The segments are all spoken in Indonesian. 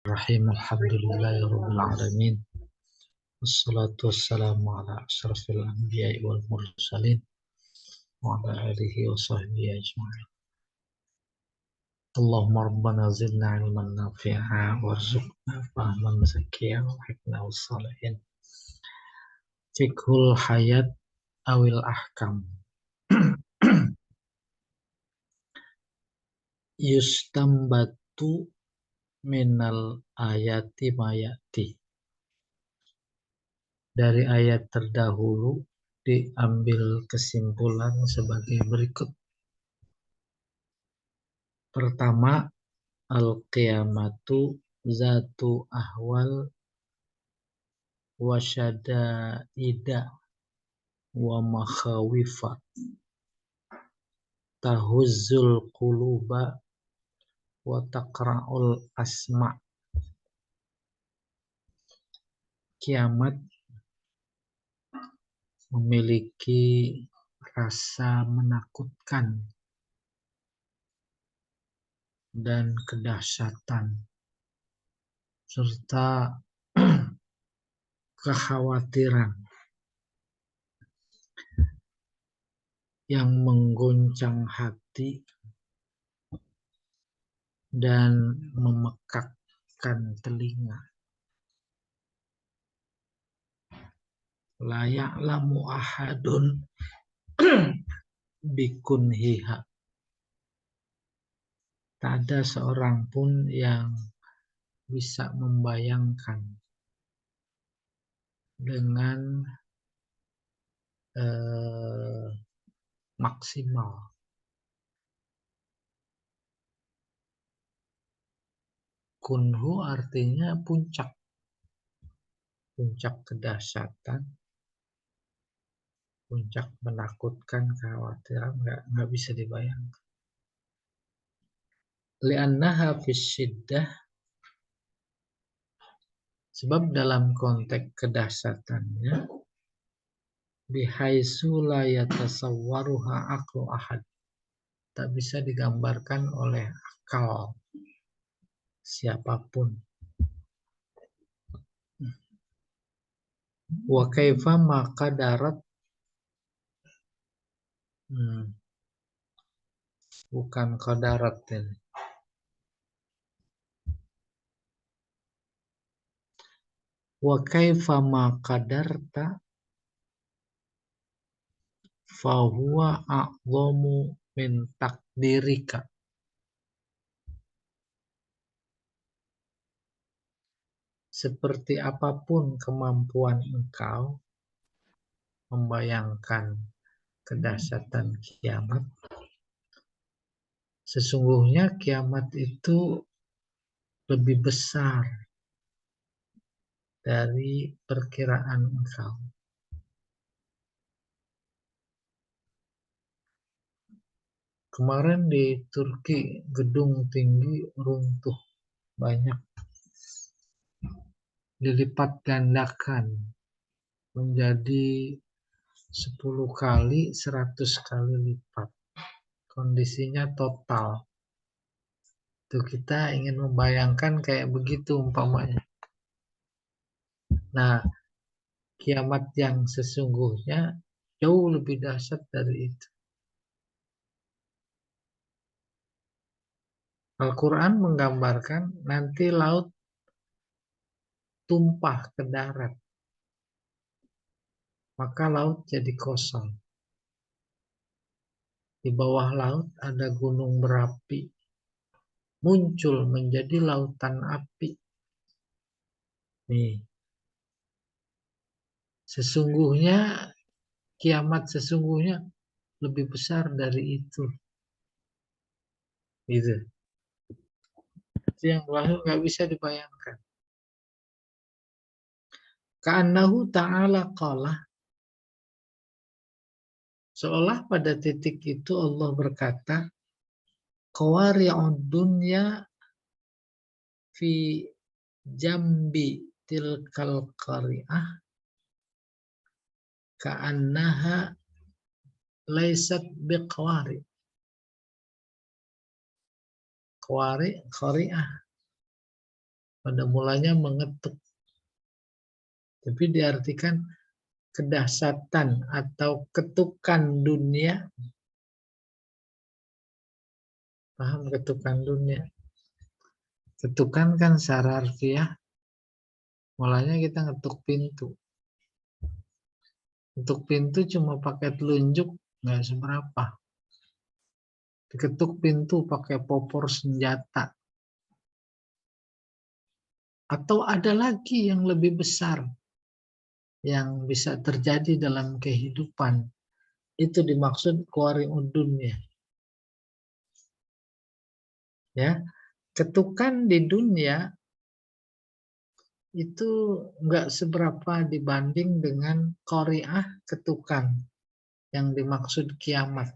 Rahim alhamdulillahirabbil alamin wassalatu wassalamu ala asyrafil anbiya'i wal mursalin wa ala alihi wa sahbihi ajma'in. Allahumma rabbana zidna ilman nafi'a warzuqna fahman zakiyya wa hikmah wassalihin. Fiqhul hayat awil ahkam. Yustambatu minal ayati mayati. Dari ayat terdahulu diambil kesimpulan sebagai berikut. Pertama, al-qiyamatu zatu ahwal wa syada'ida wa makhawifa tahuzzul quluba wa taqra'ul asma'. Kiamat memiliki rasa menakutkan dan kedahsyatan serta kekhawatiran yang mengguncang hati dan memekakkan telinga. La ya'lamu ahadun bikunhiha. Tak ada seorang pun yang bisa membayangkan dengan maksimal. Kunhu artinya puncak. Puncak kedahsyatan, puncak menakutkan, kekhawatiran, nggak bisa dibayangkan. Li'annaha fisyiddah, sebab dalam konteks kedahsyatannya, bihaitsu la yatasawwaruha aqlu ahad, tak bisa digambarkan oleh akal siapapun. Wa kaifa ma qadarat, bukan qadarat ini. Wa kaifa ma qadarta fa huwa a'zamu min takdirika. Seperti apapun kemampuan engkau membayangkan kedahsyatan kiamat, sesungguhnya kiamat itu lebih besar dari perkiraan engkau. Kemarin di Turki gedung tinggi runtuh banyak, dilipat gandakan menjadi 10 kali, 100 kali lipat. Kondisinya total. Tuh kita ingin membayangkan kayak begitu umpamanya. Nah, kiamat yang sesungguhnya jauh lebih dahsyat dari itu. Al-Quran menggambarkan nanti laut tumpah ke darat, maka laut jadi kosong. Di bawah laut ada gunung berapi, muncul menjadi lautan api. Nih, sesungguhnya kiamat sesungguhnya lebih besar dari itu. Gitu. Itu yang lalu nggak bisa dibayangkan. Ka'annahu ta'ala qala, seolah pada titik itu Allah berkata, qawari'ud dunya fi jambi tilkal qari'ah ka'annaha laysat biqawari. Qawari, qari'ah. Pada mulanya mengetuk. Tapi diartikan kedahsyatan atau ketukan dunia. Paham ketukan dunia? Ketukan kan secara harfiah, mulanya kita ngetuk pintu. Ngetuk pintu cuma pakai telunjuk, nggak seberapa. Diketuk pintu pakai popor senjata. Atau ada lagi yang lebih besar yang bisa terjadi dalam kehidupan. Itu dimaksud qari'ud dunya. Ya, ketukan di dunia itu nggak seberapa dibanding dengan qari'ah ketukan yang dimaksud kiamat.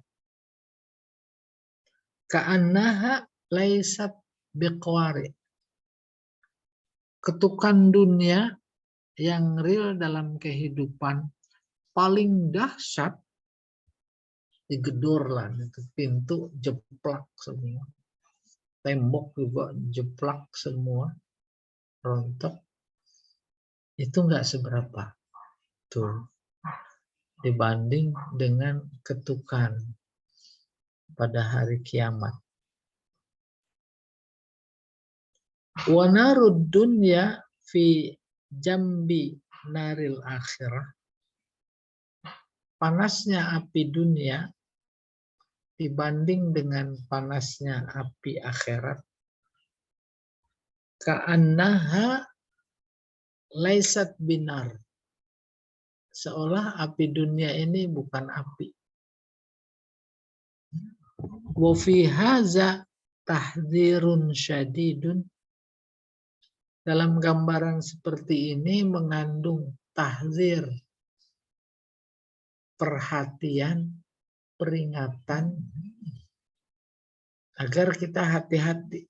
Ka'annaha laisat biqwari. Ketukan dunia yang real dalam kehidupan paling dahsyat digedor lah, itu pintu jeplak semua, tembok juga jeplak semua, rontok. Itu nggak seberapa tuh dibanding dengan ketukan pada hari kiamat. Wa narud dunya fi jambi naril akhirah. Panasnya api dunia dibanding dengan panasnya api akhirat. Ka'annaha laisat binar. Seolah api dunia ini bukan api. Wa fi haza tahdzirun syadidun. Dalam gambaran seperti ini mengandung tahzir, perhatian, peringatan agar kita hati-hati.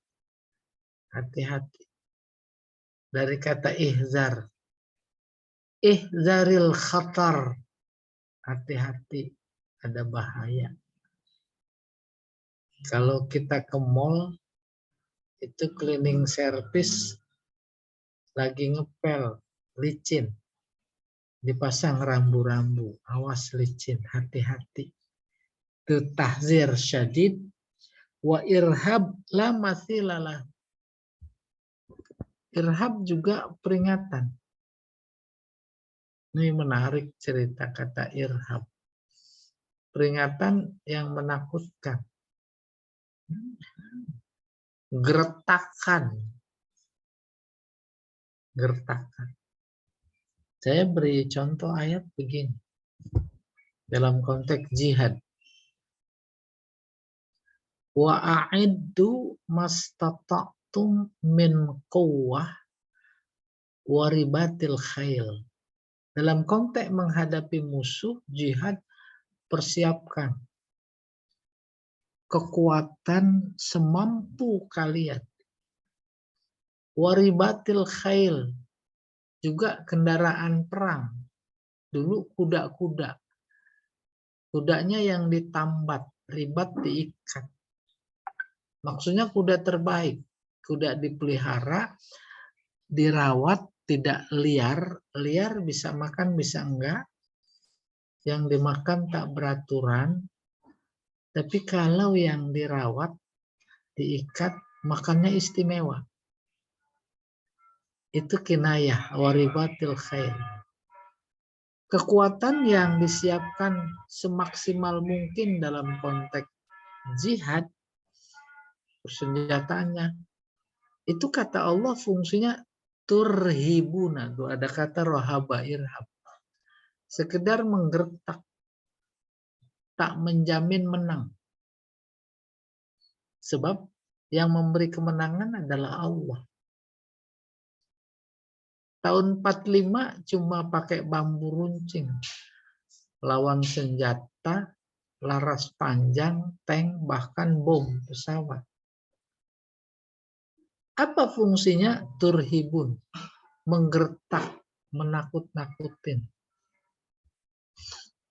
Hati-hati. Dari kata ihzar. Ihzaril khatar. Hati-hati, ada bahaya. Kalau kita ke mall, itu cleaning service lagi ngepel, licin. Dipasang rambu-rambu, awas licin, hati-hati. Itu tahzir syadid, wa irhab la mathilalah. Irhab juga peringatan. Ini menarik cerita kata irhab. Peringatan yang menakutkan. Gertakan. Gertakan. Saya beri contoh ayat begini. Dalam konteks jihad. Wa a'iddu mastata'tum min quwwah wa ribatil khail. Dalam konteks menghadapi musuh jihad, persiapkan kekuatan semampu kalian. Wa ribatil khail, juga kendaraan perang. Dulu kuda-kuda. Kudanya yang ditambat, ribat diikat. Maksudnya kuda terbaik. Kuda dipelihara, dirawat, tidak liar. Liar bisa makan, bisa enggak. Yang dimakan tak beraturan. Tapi kalau yang dirawat, diikat, makannya istimewa. Itu kinayah, waribatil khair. Kekuatan yang disiapkan semaksimal mungkin dalam konteks jihad, persenjataannya, itu kata Allah fungsinya turhibuna. Tuh ada kata rohaba irhab. Sekedar menggertak, tak menjamin menang. Sebab yang memberi kemenangan adalah Allah. Tahun 45 cuma pakai bambu runcing. Lawan senjata, laras panjang, tank, bahkan bom pesawat. Apa fungsinya? Turhibun. Menggertak, menakut-nakutin.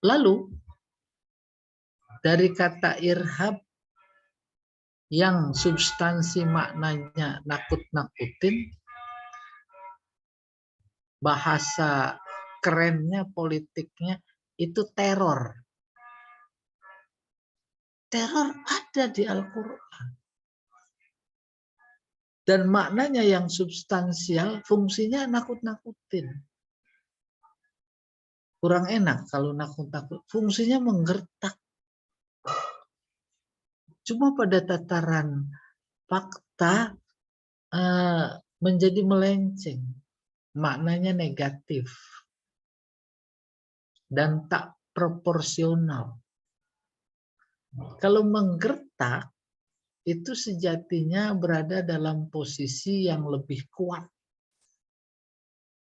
Lalu, dari kata irhab yang substansi maknanya nakut-nakutin, bahasa kerennya politiknya itu teror. Teror ada di Al-Quran. Dan maknanya yang substansial, fungsinya nakut-nakutin. Kurang enak kalau nakut-nakut. Fungsinya menggertak. Cuma pada tataran fakta menjadi melenceng. Maknanya negatif. Dan tak proporsional. Kalau menggertak, itu sejatinya berada dalam posisi yang lebih kuat.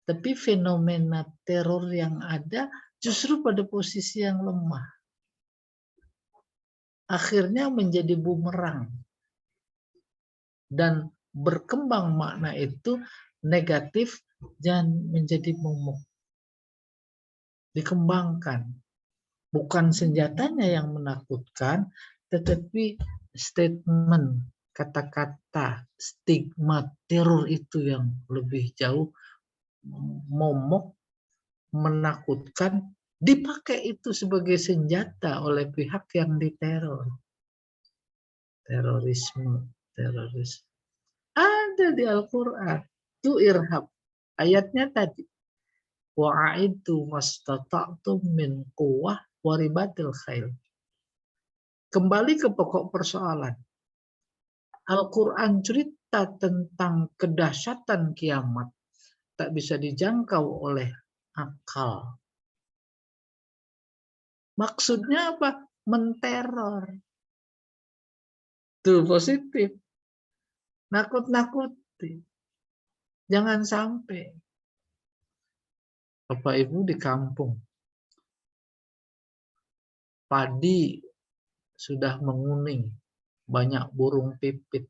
Tapi fenomena teror yang ada justru pada posisi yang lemah. Akhirnya menjadi bumerang. Dan berkembang makna itu negatif dan menjadi momok. Dikembangkan. Bukan senjatanya yang menakutkan, tetapi statement, kata-kata, stigma, teror itu yang lebih jauh, momok, menakutkan, dipakai itu sebagai senjata oleh pihak yang diteror. Terorisme. Ada di Al-Quran. Itu irhab. Ayatnya tadi. Wa'aitu mastata'tum min quwwah waribatil khail. Kembali ke pokok persoalan. Al-Quran cerita tentang kedahsyatan kiamat. Tak bisa dijangkau oleh akal. Maksudnya apa? Menteror. Itu positif. Nakut-nakuti. Jangan sampai. Bapak Ibu di kampung. Padi sudah menguning. Banyak burung pipit.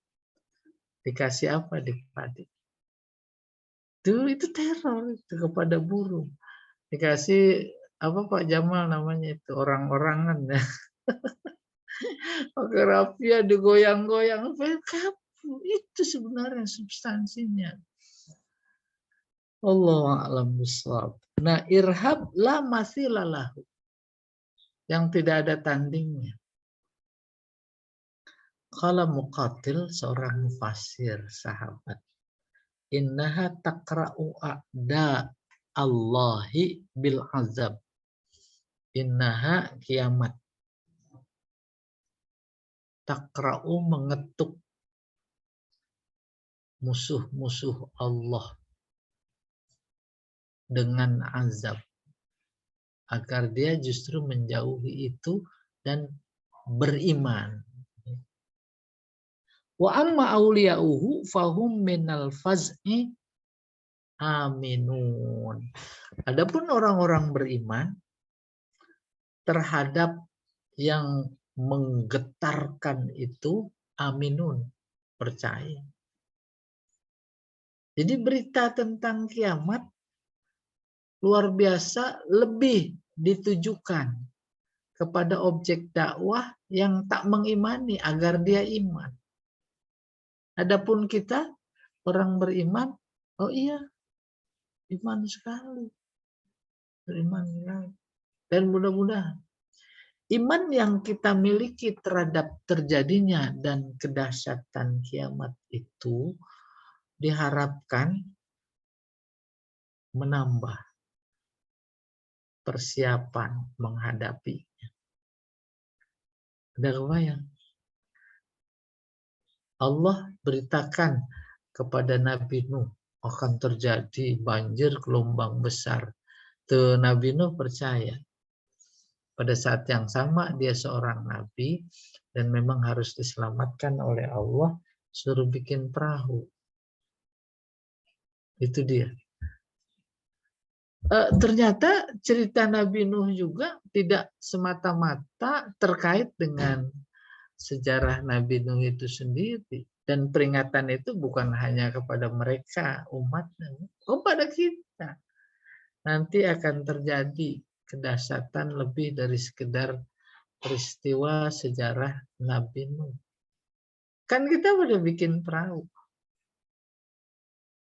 Dikasih apa di padi? Itu teror itu kepada burung. Dikasih apa Pak Jamal namanya itu, orang-orangan ya. Pakai rafia digoyang-goyang. Itu sebenarnya substansinya. Allahu a'lam bishawab. Nah, irhab la mathilalahu. Yang tidak ada tandingnya. Qala Muqatil, seorang mufasir sahabat. Innaha taqra'u a'da Allahi bil azab. Innaha kiamat. Taqra'u mengetuk musuh-musuh Allah dengan azab. Agar dia justru menjauhi itu dan beriman. Wa amma awliya'uhu fahum minal faz'i aminun. Adapun orang-orang beriman terhadap yang menggetarkan itu aminun, percaya. Jadi berita tentang kiamat luar biasa lebih ditujukan kepada objek dakwah yang tak mengimani agar dia iman. Adapun kita orang beriman, oh iya, iman sekali. Beriman sekali. Dan mudah-mudahan iman yang kita miliki terhadap terjadinya dan kedahsyatan kiamat itu diharapkan menambah persiapan menghadapinya. Ada kebayang? Allah beritakan kepada Nabi Nuh akan terjadi banjir gelombang besar. Tuh Nabi Nuh percaya. Pada saat yang sama dia seorang nabi dan memang harus diselamatkan oleh Allah, suruh bikin perahu. Itu dia. Ternyata cerita Nabi Nuh juga tidak semata-mata terkait dengan sejarah Nabi Nuh itu sendiri. Dan peringatan itu bukan hanya kepada mereka, umatnya, kepada kita. Nanti akan terjadi kedahsyatan lebih dari sekedar peristiwa sejarah Nabi Nuh. Kan kita udah bikin perahu.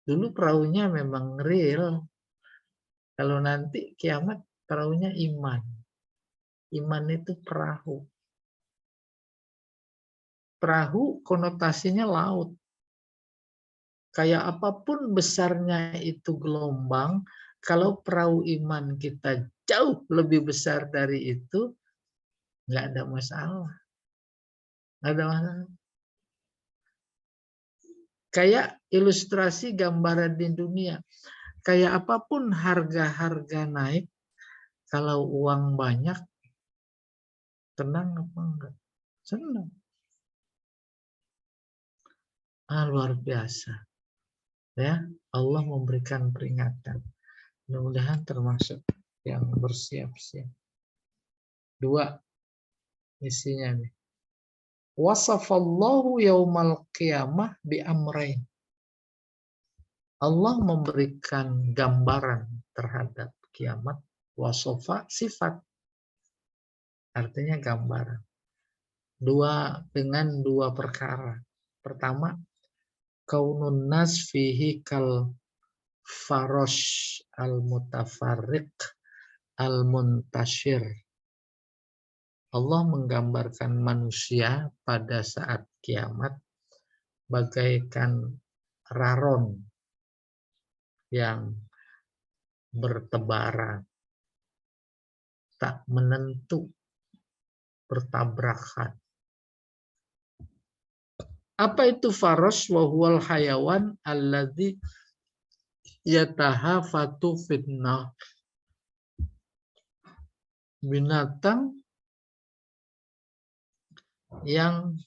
Dulu perahunya memang real, Kalau nanti kiamat perahunya iman. Iman itu perahu. Perahu konotasinya laut. Kayak apapun besarnya itu gelombang, kalau perahu iman kita jauh lebih besar dari itu, nggak ada masalah. Nggak ada masalah. Kayak ilustrasi gambaran di dunia. Kayak apapun harga-harga naik, kalau uang banyak, tenang apa enggak? Senang. Luar biasa. Ya, Allah memberikan peringatan. Mudah-mudahan termasuk yang bersiap-siap. 2 isinya nih. Wasafallahu yaumal qiyamah bi amrain. Allah memberikan gambaran terhadap kiamat. Wasofa sifat. Artinya gambaran. Dengan dua perkara. Pertama, kaunun nas fihi kal farosh al-mutafarriq al-muntashir. Allah menggambarkan manusia pada saat kiamat bagaikan raron yang bertebaran, tak menentu, bertabrakan. Apa itu faros? Wa huwal hayawan alladzi yatahafatu fitnah. Binatang yang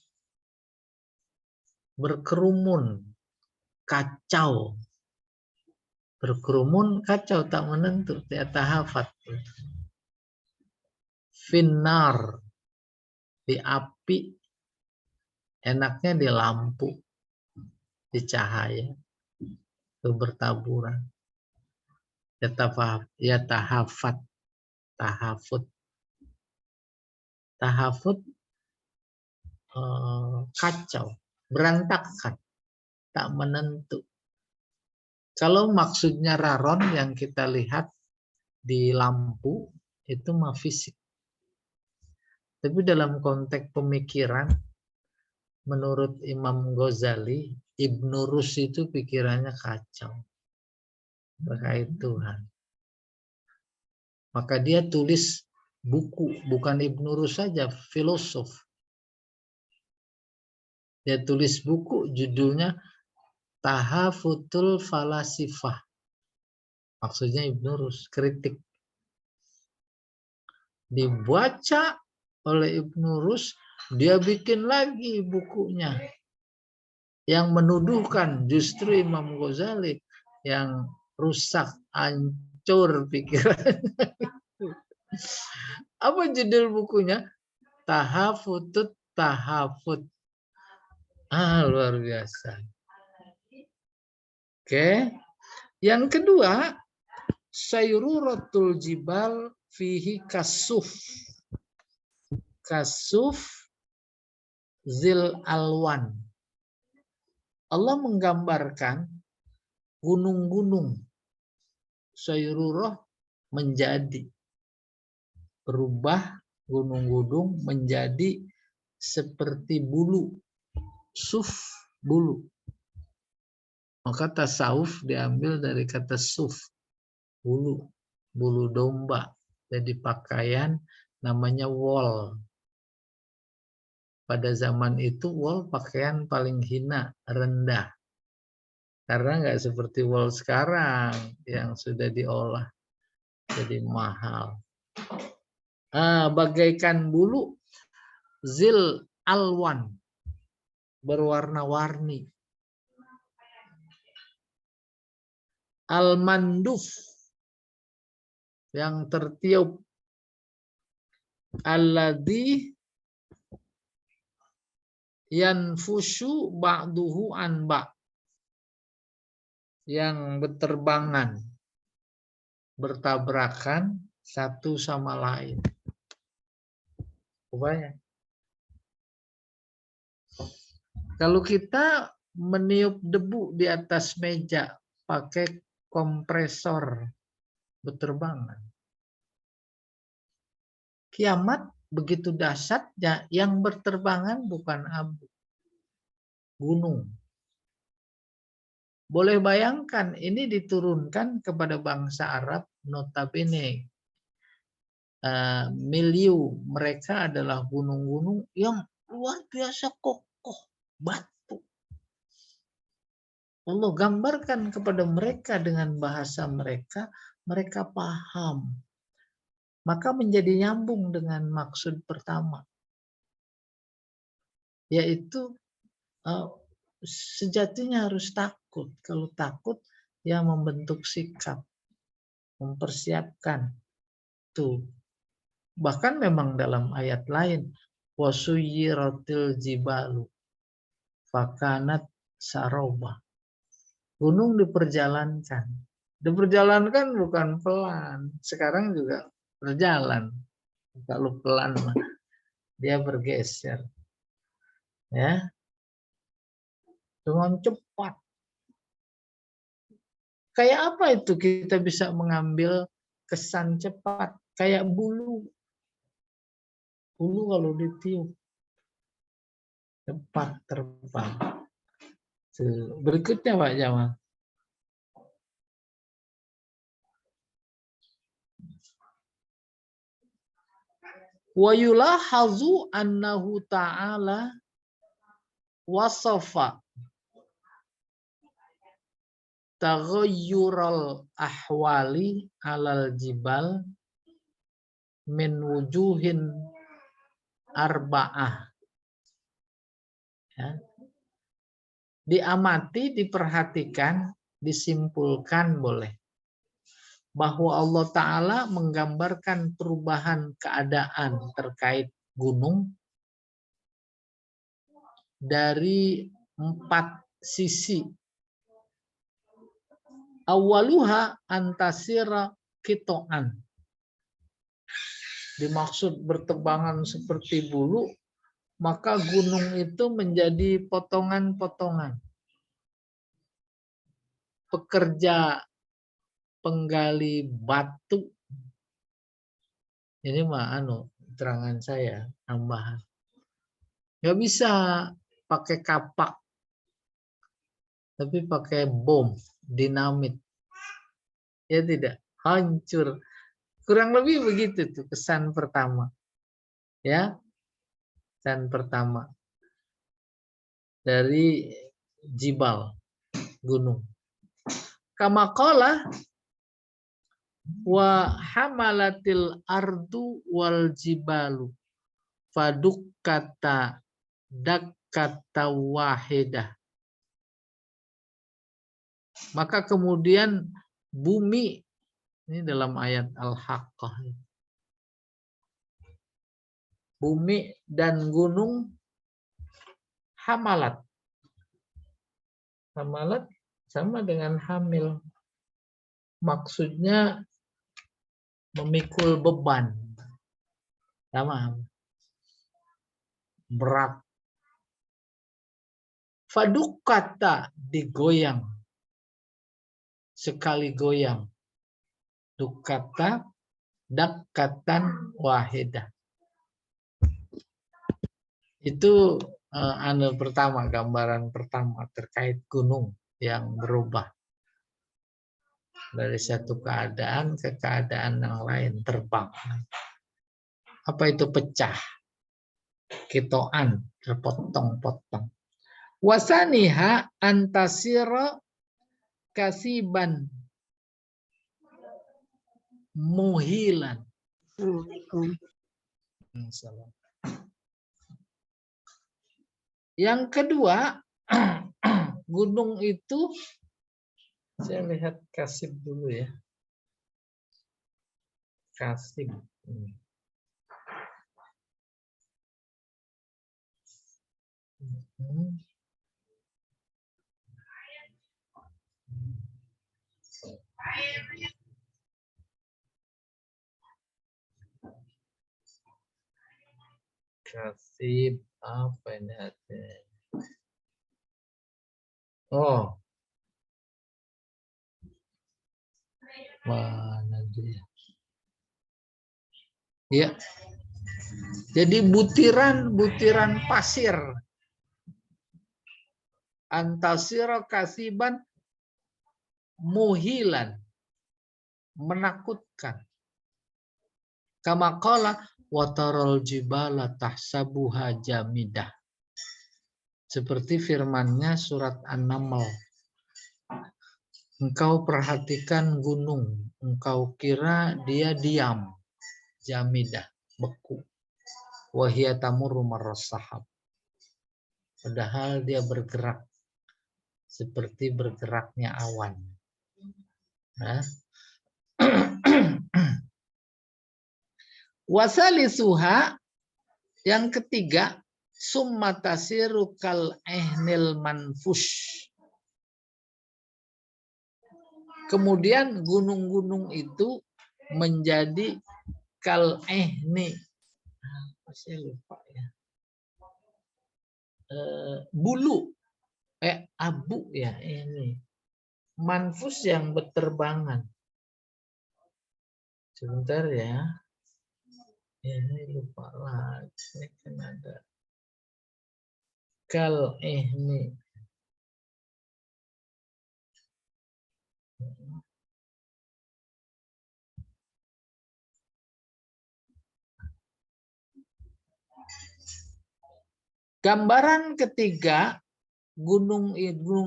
berkerumun, kacau. Berkerumun, kacau, tak menentu. Yatahafat. Finnar, di api, enaknya di lampu, di cahaya, itu bertaburan. Yatahafat, tahafut. Tahafut kacau, berantakan, tak menentu. Kalau maksudnya raron yang kita lihat di lampu, itu mah fisik. Tapi dalam konteks pemikiran, menurut Imam Ghazali, Ibnu Rus itu pikirannya kacau terkait Tuhan. Maka dia tulis buku, bukan Ibnu Rus saja, filosof. Dia tulis buku judulnya Tahafutul Falasifah. Maksudnya Ibnu Rus, kritik. Dibaca oleh Ibnu Rus, dia bikin lagi bukunya yang menuduhkan justru Imam Ghazali yang rusak, hancur pikiran. Apa judul bukunya? Tahafutut Tahafut. Luar biasa. Oke. Yang kedua, sayruratul jibal fihi kasuf. Kasuf zil alwan. Allah menggambarkan gunung-gunung. Sayrurah menjadi. Berubah gunung-gunung menjadi seperti bulu. Suf, bulu. Maka tasawuf diambil dari kata suf. Bulu. Bulu domba. Jadi pakaian namanya wol. Pada zaman itu wol pakaian paling hina, rendah. Karena nggak seperti wol sekarang yang sudah diolah jadi mahal. Bagaikan bulu zil alwan, berwarna-warni. Al-manduf, yang tertiup. Alladzi yanfushu ba'duhu an ba', yang berterbangan, bertabrakan satu sama lain. Banyak. Kalau kita meniup debu di atas meja pakai kompresor, berterbangan. Kiamat begitu dahsyat, yang berterbangan bukan abu, gunung. Boleh bayangkan ini diturunkan kepada bangsa Arab, notabene milieu mereka adalah gunung-gunung yang luar biasa kokoh, batu. Allah gambarkan kepada mereka dengan bahasa mereka, mereka paham. Maka menjadi nyambung dengan maksud pertama, yaitu sejatinya harus takut. Kalau takut, ya membentuk sikap, mempersiapkan. Tuh. Bahkan memang dalam ayat lain, wasuyiratil jibalu fakanat saroba. Gunung diperjalankan. Diperjalankan bukan pelan. Sekarang juga berjalan. Kalau pelan dia bergeser. Ya. Dengan cepat. Kayak apa itu kita bisa mengambil kesan cepat? Kayak bulu. Bulu kalau ditiup cepat terbang. Berikutnya Pak Jamal. Wa yulahazu annahu ta'ala wasafa taghayyural ahwali alal jibal min wujuhin arba'ah. Ya. Diamati, diperhatikan, disimpulkan boleh bahwa Allah Ta'ala menggambarkan perubahan keadaan terkait gunung dari 4 sisi. Awaluha antasira kito'an. Dimaksud bertebangan seperti bulu, maka gunung itu menjadi potongan-potongan. Pekerja penggali batu. Ini mah terangan saya tambahan. Nggak bisa pakai kapak, tapi pakai bom, dinamit. Ya tidak, hancur. Kurang lebih begitu tuh kesan pertama. Ya, kesan pertama dari jibal, gunung. Kamaqala wa hamalatil ardu wal jibalu fadukkata dakkata wahidah. Maka kemudian bumi, ini dalam ayat Al-Haqqah, bumi dan gunung hamalat. Hamalat sama dengan hamil. Maksudnya memikul beban. Sama. Berat. Fadukkata digoyang. Sekali goyang. Dukkata dakkatan wahidah. Itu pertama, gambaran pertama terkait gunung yang berubah dari satu keadaan ke keadaan yang lain, terbang. Apa itu pecah? Kitoan, terpotong-potong. Wasaniha antasira kasiban muhilan. Yang kedua, gunung itu, saya lihat kasib dulu ya. Kasib. Kasib apa ini artinya? Oh, mana Ya. Jadi butiran-butiran pasir. Antasira kasiban muhilan, menakutkan. Kama qala watarol jibala tahsabuha jamidah. Seperti firman-Nya surat An-Naml. Engkau perhatikan gunung, engkau kira dia diam, jamidah, beku. Wahia tamurru marras sahab. Padahal dia bergerak seperti bergeraknya awan. Nah. Wasalisuha, yang ketiga, summa tasiru kal ehnil manfush. Kemudian gunung-gunung itu menjadi kal ehni. Saya lupa ya. Bulu, abu ya ini. Manfus yang berterbangan. Sebentar ya. Ini lupa lagi. Ini kan ada. Kal ehni. Gambaran ketiga, gunung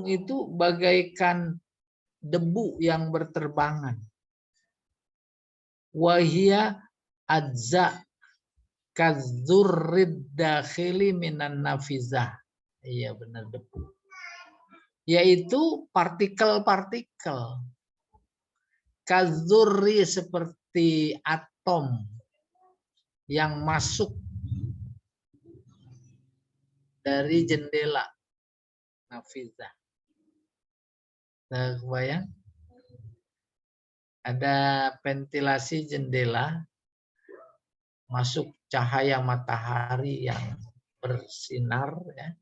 itu bagaikan debu yang berterbangan. Wahia adza kadzurrid dakhili minan nafizah. Iya benar, debu. Yaitu partikel-partikel. Kadzurri seperti atom yang masuk dari jendela nafizah. Nah, kebayang? Ada ventilasi jendela, masuk cahaya matahari yang bersinar, ya.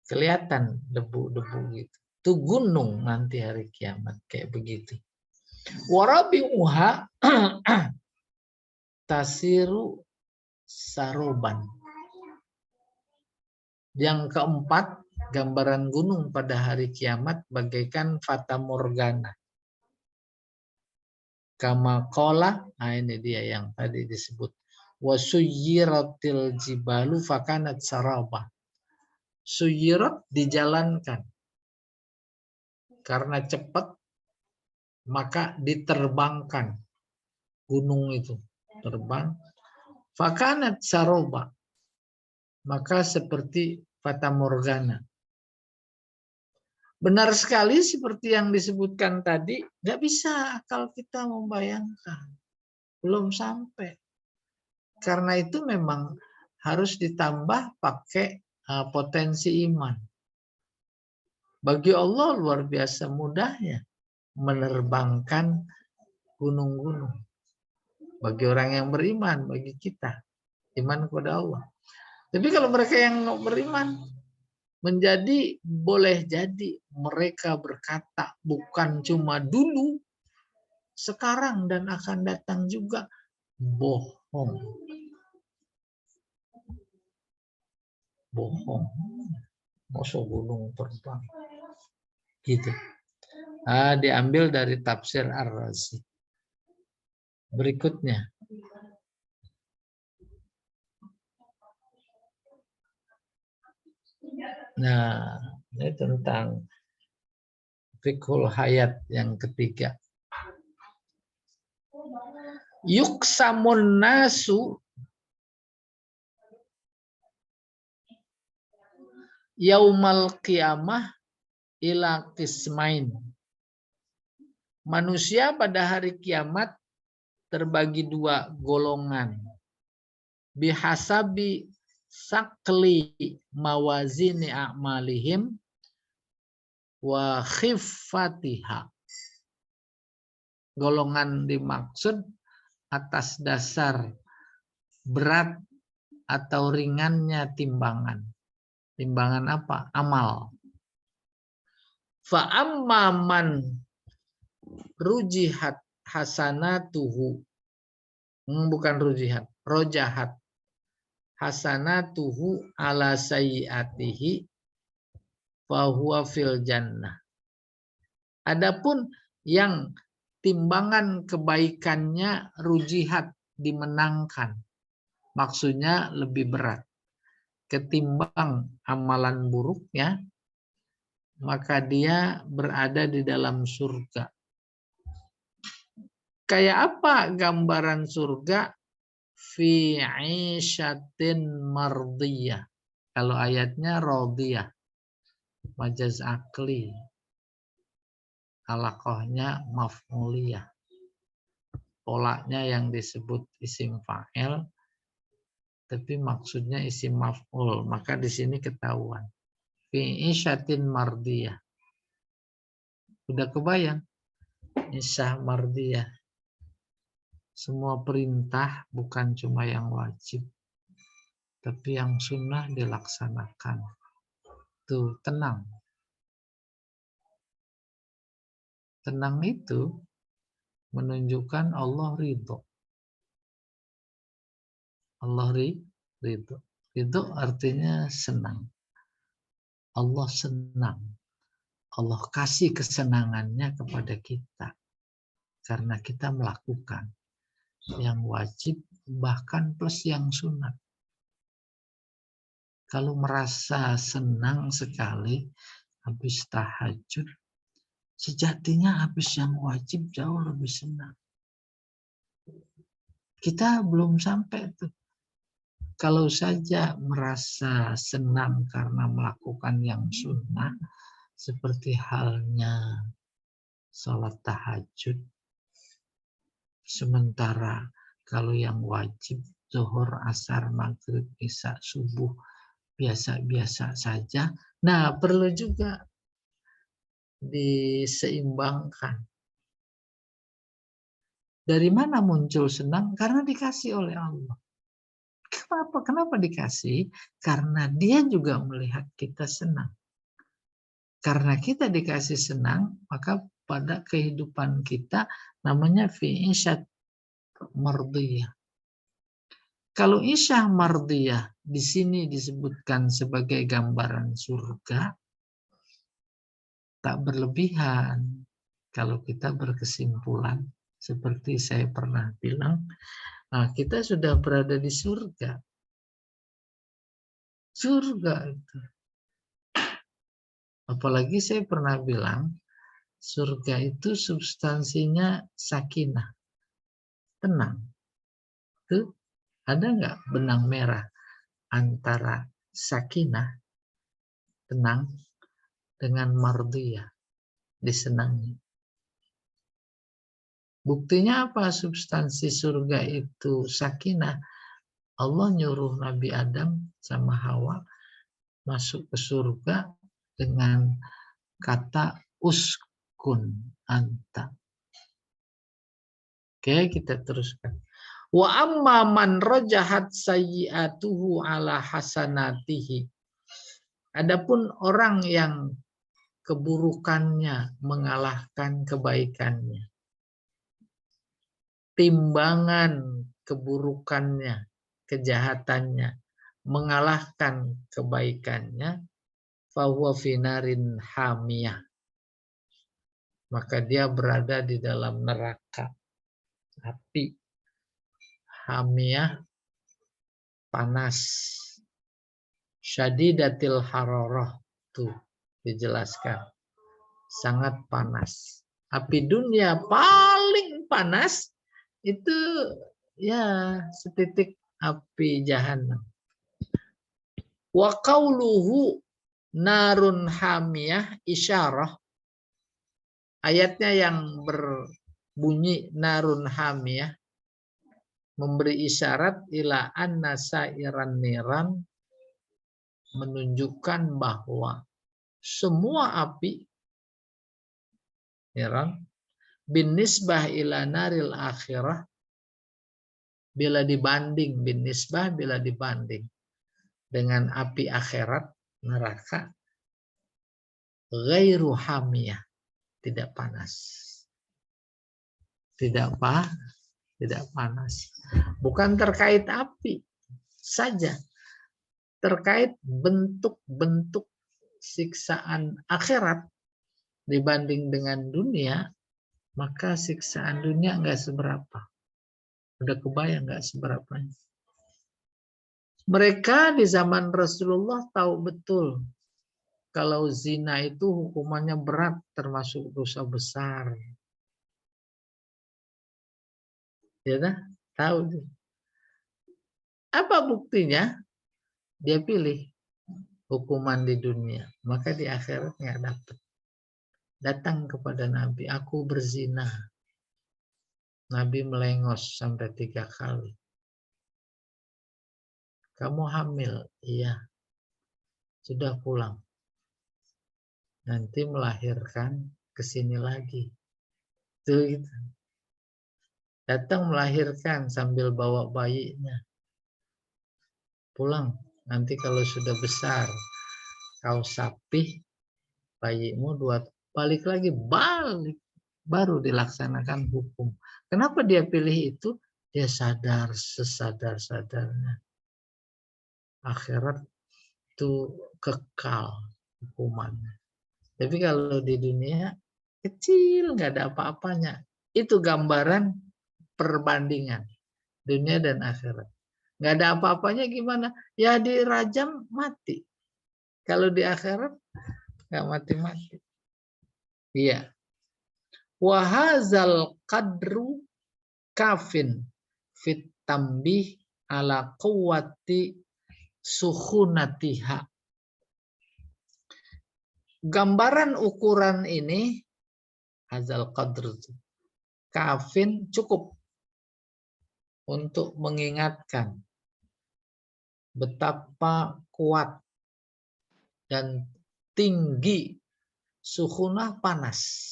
Kelihatan debu-debu gitu. Itu gunung nanti hari kiamat kayak begitu. Warabi'uha tasiru saroban. Yang keempat, gambaran gunung pada hari kiamat bagaikan fata morgana. Kama qala, nah ini dia yang tadi disebut. Wasuyiratil jibalu fakanat saraba. Suyirat dijalankan. Karena cepat, maka diterbangkan. Gunung itu terbang. Fakanat saraba. Maka seperti fata morgana. Benar sekali seperti yang disebutkan tadi, nggak bisa akal kita membayangkan. Belum sampai. Karena itu memang harus ditambah pakai potensi iman. Bagi Allah luar biasa mudahnya menerbangkan gunung-gunung. Bagi orang yang beriman, bagi kita. Iman kepada Allah. Tapi kalau mereka yang beriman, boleh jadi mereka berkata bukan cuma dulu, sekarang dan akan datang juga, bohong. Bohong. Masa gunung terbang. Gitu. Diambil dari tafsir Ar-Razi. Berikutnya. Nah, ini tentang fiqhul hayat yang ketiga. Yuksamun nasu yaumal qiyamah ila qismain. Manusia pada hari kiamat terbagi dua golongan. Bihasabi sakli mawazini a'malihim wa khiffatiha. Golongan dimaksud atas dasar berat atau ringannya timbangan. Timbangan apa? Amal. Fa amman rujihat hasanatuhu. Bukan rujihat, rojahat. Hasanatuhu ala sayyiatihi fahuwa fil jannah. Adapun yang timbangan kebaikannya rujihat, dimenangkan. Maksudnya lebih berat ketimbang amalan buruknya, maka dia berada di dalam surga. Kayak apa gambaran surga? Fi 'isyatin mardiyah. Kalau ayatnya radiyah, majaz akli. Alaqahnya maf'uliyah. Polanya yang disebut isim fa'il, tapi maksudnya isim maf'ul. Maka di sini ketahuan. Fi 'isyatin mardiyah. Udah kebayang? Isyah mardiyah. Semua perintah bukan cuma yang wajib, tapi yang sunnah dilaksanakan. Tuh, tenang. Tenang itu menunjukkan Allah ridho. Allah ridho. Ridho artinya senang. Allah senang. Allah kasih kesenangannya kepada kita. Karena kita melakukan yang wajib, bahkan plus yang sunat. Kalau merasa senang sekali habis tahajud, sejatinya habis yang wajib jauh lebih senang. Kita belum sampai tuh. Kalau saja merasa senang karena melakukan yang sunnah, seperti halnya sholat tahajud, sementara kalau yang wajib, zuhur, asar, maghrib, isya, subuh, biasa-biasa saja. Nah, perlu juga diseimbangkan. Dari mana muncul senang? Karena dikasih oleh Allah. Kenapa dikasih? Karena dia juga melihat kita senang. Karena kita dikasih senang, maka pada kehidupan kita namanya fi isyat mardiyah. Kalau isyah mardiyah di sini disebutkan sebagai gambaran surga, tak berlebihan kalau kita berkesimpulan seperti saya pernah bilang, nah kita sudah berada di surga. Surga itu. Apalagi saya pernah bilang, surga itu substansinya sakinah, tenang. Tuh, ada nggak benang merah antara sakinah, tenang, dengan mardiyah, disenangi. Buktinya apa substansi surga itu sakinah? Allah nyuruh Nabi Adam sama Hawa masuk ke surga dengan kata uskun anta. Oke, kita teruskan. Wa amma man rajahat sayyi'atuhu ala hasanatihi. Adapun orang yang keburukannya mengalahkan kebaikannya, timbangan keburukannya, kejahatannya mengalahkan kebaikannya, fahuwa finarin hamiyah, maka dia berada di dalam neraka api hamiyah, panas, syadidatil hararah, tuh dijelaskan, sangat panas. Api dunia paling panas itu ya setitik api jahanam. Wa qauluhu narun hamiyah isyarah. Ayatnya yang berbunyi narun hamiyah memberi isyarat ila anna sairan niran, menunjukkan bahwa semua api niran bin nisbah ila naril akhirah, bila dibanding, bin nisbah bila dibanding dengan api akhirat neraka, ghairu hamiyah, tidak panas. tidak panas. Bukan terkait api saja, terkait bentuk-bentuk siksaan akhirat dibanding dengan dunia, maka siksaan dunia nggak seberapa. Udah kebayang nggak seberapa? Mereka di zaman Rasulullah tahu betul kalau zina itu hukumannya berat, termasuk dosa besar. Ya dah, tahu. Apa buktinya? Dia pilih hukuman di dunia, maka di akhirat nggak dapat. Datang kepada Nabi, aku berzina. Nabi melengos sampai 3 kali. Kamu hamil? Iya. Sudah pulang. Nanti melahirkan ke sini lagi. Tuh gitu. Datang melahirkan sambil bawa bayinya. Pulang. Nanti kalau sudah besar, kau sapih bayimu 2, balik lagi, balik. Baru dilaksanakan hukum. Kenapa dia pilih itu? Dia sadar sesadar-sadarnya. Akhirat itu kekal hukumannya. Tapi kalau di dunia kecil, nggak ada apa-apanya. Itu gambaran perbandingan dunia dan akhirat. Nggak ada apa-apanya gimana? Ya dirajam mati. Kalau di akhirat nggak mati-mati. Iya. Wahazal qadru kafin fit tambih ala quwwati suhunatiha. Gambaran ukuran ini hazal qadr kafin cukup untuk mengingatkan betapa kuat dan tinggi suhunah panas.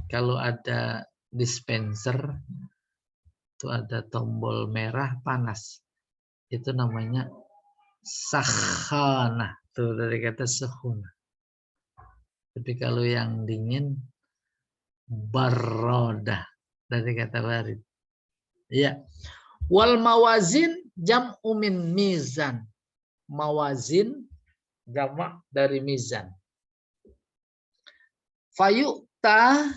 Kalau ada dispenser itu ada tombol merah panas, itu namanya sakhana, tuh dari kata suhunah. Tapi kalau yang dingin barodah, dari kata barid. Ya. Wal mawazin jam'u min mizan. Mawazin jamak dari mizan. Fayu'ta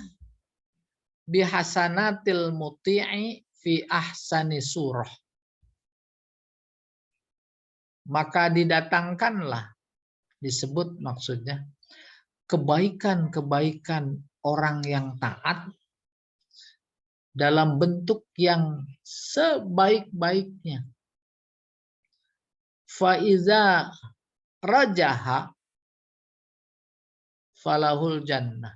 bihasanatil muti'i fi ahsani surah. Maka didatangkanlah, disebut maksudnya, kebaikan-kebaikan orang yang taat dalam bentuk yang sebaik-baiknya. Faiza rajaha falahul jannah.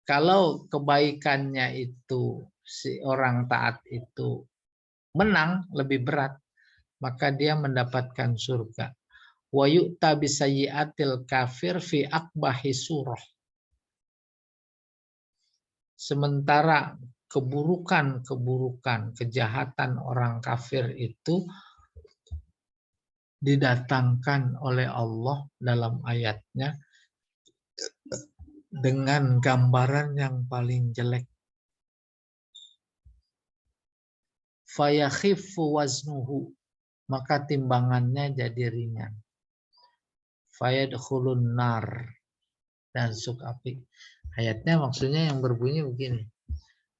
Kalau kebaikannya itu si orang taat itu menang lebih berat, maka dia mendapatkan surga. Wa yu'ta bisayyi'atil kafir fi akbahi surah. Sementara keburukan-keburukan, kejahatan orang kafir itu didatangkan oleh Allah dalam ayatnya dengan gambaran yang paling jelek. Fayakhifu waznuhu, maka timbangannya jadi ringan. Fayadkhulun nar, dan masuk api. Ayatnya maksudnya yang berbunyi begini.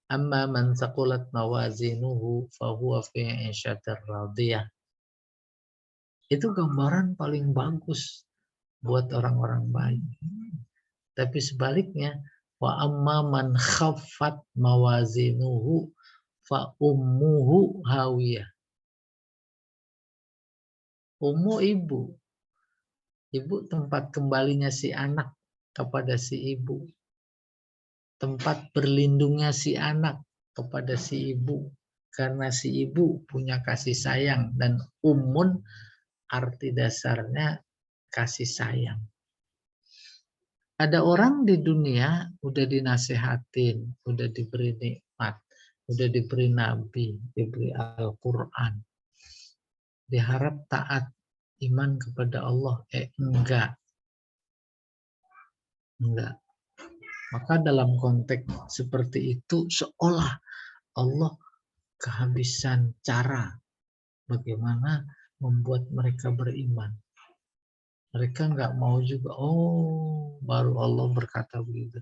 Amma man thaqulat mawazinuhu fahuwa fi 'ishatir radiyah. Itu gambaran paling bagus buat orang-orang baik. Tapi sebaliknya, wa amma man khaffat mawazinuhu fa ummuhu hawiyah. Ummu ibu. Ibu tempat kembalinya si anak kepada si ibu. Tempat berlindungnya si anak kepada si ibu. Karena si ibu punya kasih sayang. Dan ummun arti dasarnya kasih sayang. Ada orang di dunia udah dinasehatin, udah diberi nikmat, udah diberi nabi, diberi Al-Quran. Diharap taat iman kepada Allah. Enggak. Enggak. Maka dalam konteks seperti itu seolah Allah kehabisan cara bagaimana membuat mereka beriman. Mereka nggak mau juga. Oh, baru Allah berkata begitu.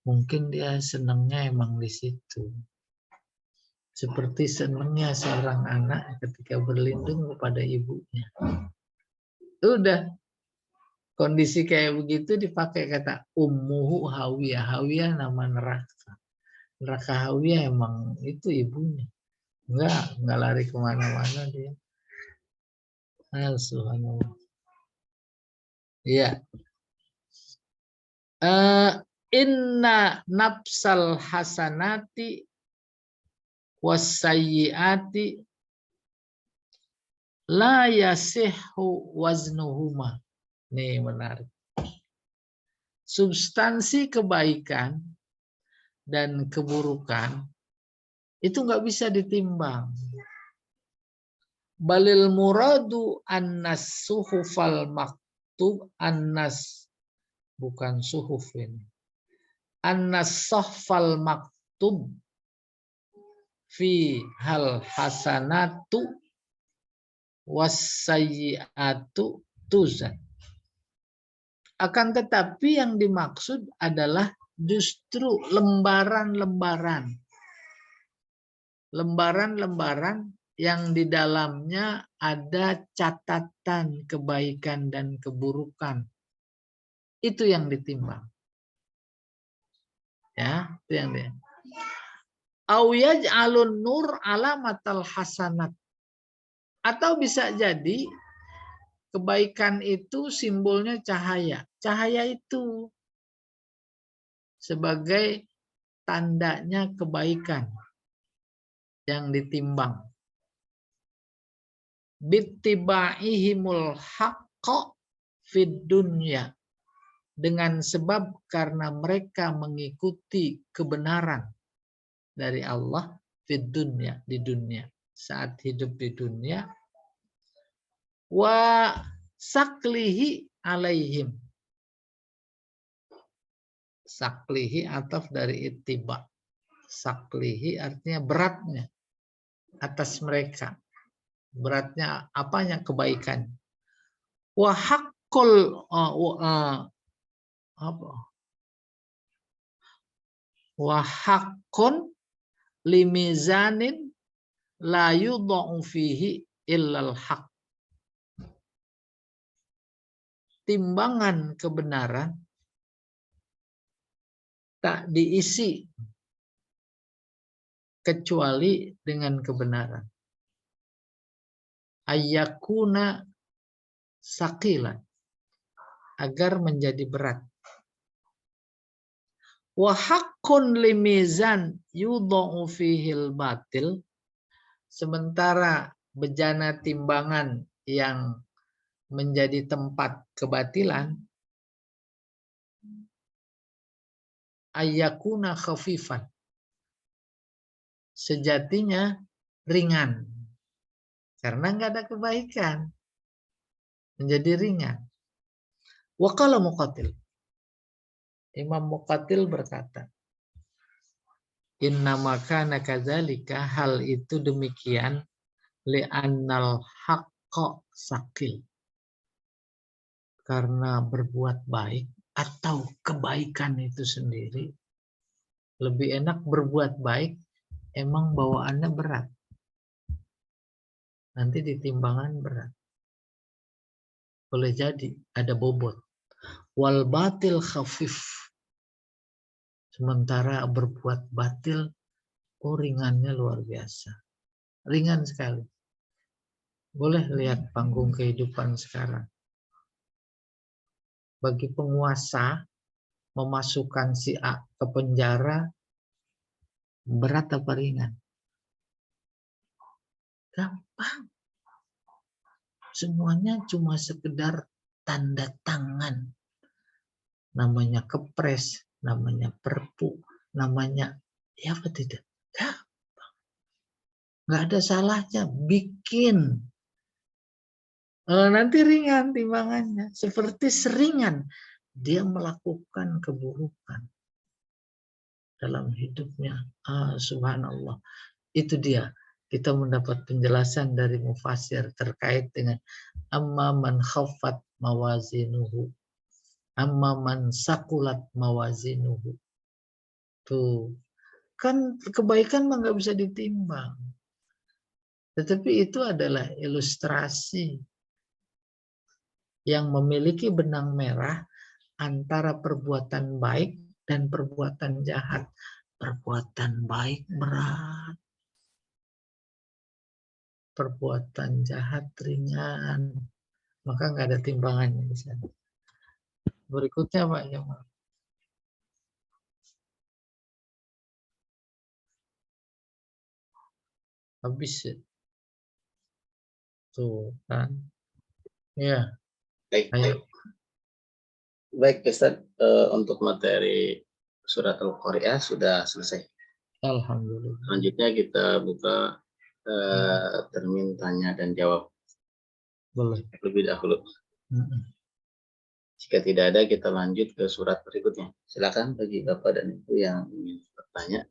Mungkin dia senangnya emang di situ. Seperti senangnya seorang anak ketika berlindung kepada ibunya. Udah, kondisi kayak begitu dipakai kata ummuhu hawiyah. Hawiyah nama neraka. Neraka hawiyah emang itu ibunya. Enggak lari kemana-mana dia. Subhanallah. Iya. Inna nafsal hasanati wasayyiati la yasihhu waznuhuma. Nih menarik. Substansi kebaikan dan keburukan itu nggak bisa ditimbang. Balil muradu annas suhufal maktub annas bukan suhuf ini. Annas sahfal maktub fi hal hasanatu wasayyiatu tuzan. Akan tetapi yang dimaksud adalah justru lembaran-lembaran. Lembaran-lembaran yang di dalamnya ada catatan kebaikan dan keburukan. Itu yang ditimbang. Ya, itu yang dia. Au yaj'alun nur alamatal hasanat. Atau bisa jadi kebaikan itu simbolnya cahaya. Cahaya itu sebagai tandanya kebaikan yang ditimbang. Bittiba'ihimul haqqa fid dunya. Dengan sebab karena mereka mengikuti kebenaran dari Allah fid dunya, di dunia. Saat hidup di dunia. Wa saklihi alaihim. Saklihi ataf dari ittiba. Saklihi artinya beratnya atas mereka. Beratnya apanya kebaikan. Wa haqqul wa haqqun limizanin la yudha'u fihi illal haqq. Timbangan kebenaran tak diisi kecuali dengan kebenaran. Ayyakuna saqilan, agar menjadi berat. Wa haqqun limizan yudha'u fihil batil, sementara bejana timbangan yang menjadi tempat kebatilan, ayyakuna khafifan, sejatinya ringan. Karena nggak ada kebaikan. Menjadi ringan. Wa qala Muqatil. Imam Muqatil berkata, inna makana kadzalika, hal itu demikian, li'annal haqqa sakil. Karena berbuat baik atau kebaikan itu sendiri lebih enak berbuat baik, emang bawaannya berat. Nanti di timbangan berat. Boleh jadi ada bobot. Wal batil khafif. Sementara berbuat batil, ringannya luar biasa. Ringan sekali. Boleh lihat panggung kehidupan sekarang. Bagi penguasa, memasukkan si A ke penjara, berat apa ringan? Gampang. Semuanya cuma sekedar tanda tangan. Namanya kepres, namanya perpu, namanya ya apa tidak? Gampang. Nggak ada salahnya, bikin. Nanti ringan timbangannya. Seperti seringan dia melakukan keburukan dalam hidupnya. Subhanallah. Itu dia. Kita mendapat penjelasan dari mufasir terkait dengan amma man khaffat mawazinuhu, amma man sakulat mawazinuhu. Tuh. Kan kebaikan mah nggak bisa ditimbang. Tetapi itu adalah ilustrasi yang memiliki benang merah antara perbuatan baik dan perbuatan jahat. Perbuatan baik berat, perbuatan jahat ringan. Maka nggak ada timbangannya di sana. Berikutnya Pak Jamal. Habis ya. Tuh kan. Ya, Baik, ayo. baik Ustaz, untuk materi surat Al-Qari'ah sudah selesai. Alhamdulillah. Selanjutnya kita buka termin tanya dan jawab Boleh. lebih dahulu. Jika tidak ada, kita lanjut ke surat berikutnya. Silakan bagi Bapak dan Ibu yang ingin bertanya.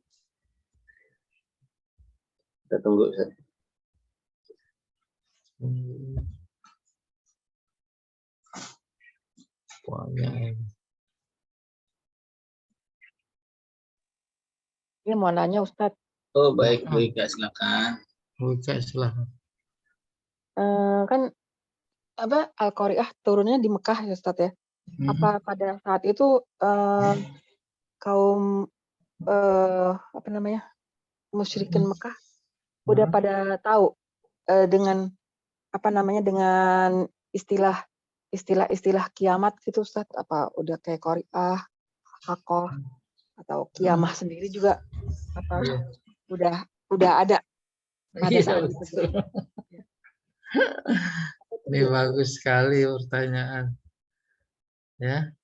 Kita tunggu Ustaz. Ini mau nanya Ustadz. Oh baik, Bu Ika, silakan. Bu Ika, silakan. Kan apa Al-Qari'ah turunnya di Mekah ya Ustadz ya? Apa pada saat itu kaum apa namanya musyrikin Mekah udah pada tahu dengan apa namanya dengan istilah kiamat gitu Ustadz? Apa udah kayak Qari'ah, Haqqah atau kiamah sendiri juga apa udah ada pada saat itu? Ini bagus sekali pertanyaan. Ya.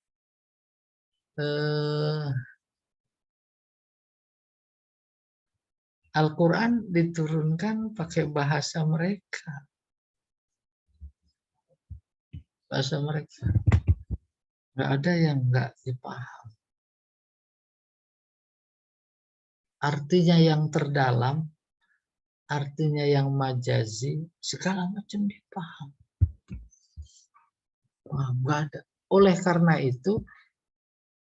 Al-Quran diturunkan pakai bahasa mereka. Bahasa mereka. Nggak ada yang nggak dipaham. Artinya yang terdalam, artinya yang majazi, segala macam dipaham. Wah, nggak ada. Oleh karena itu,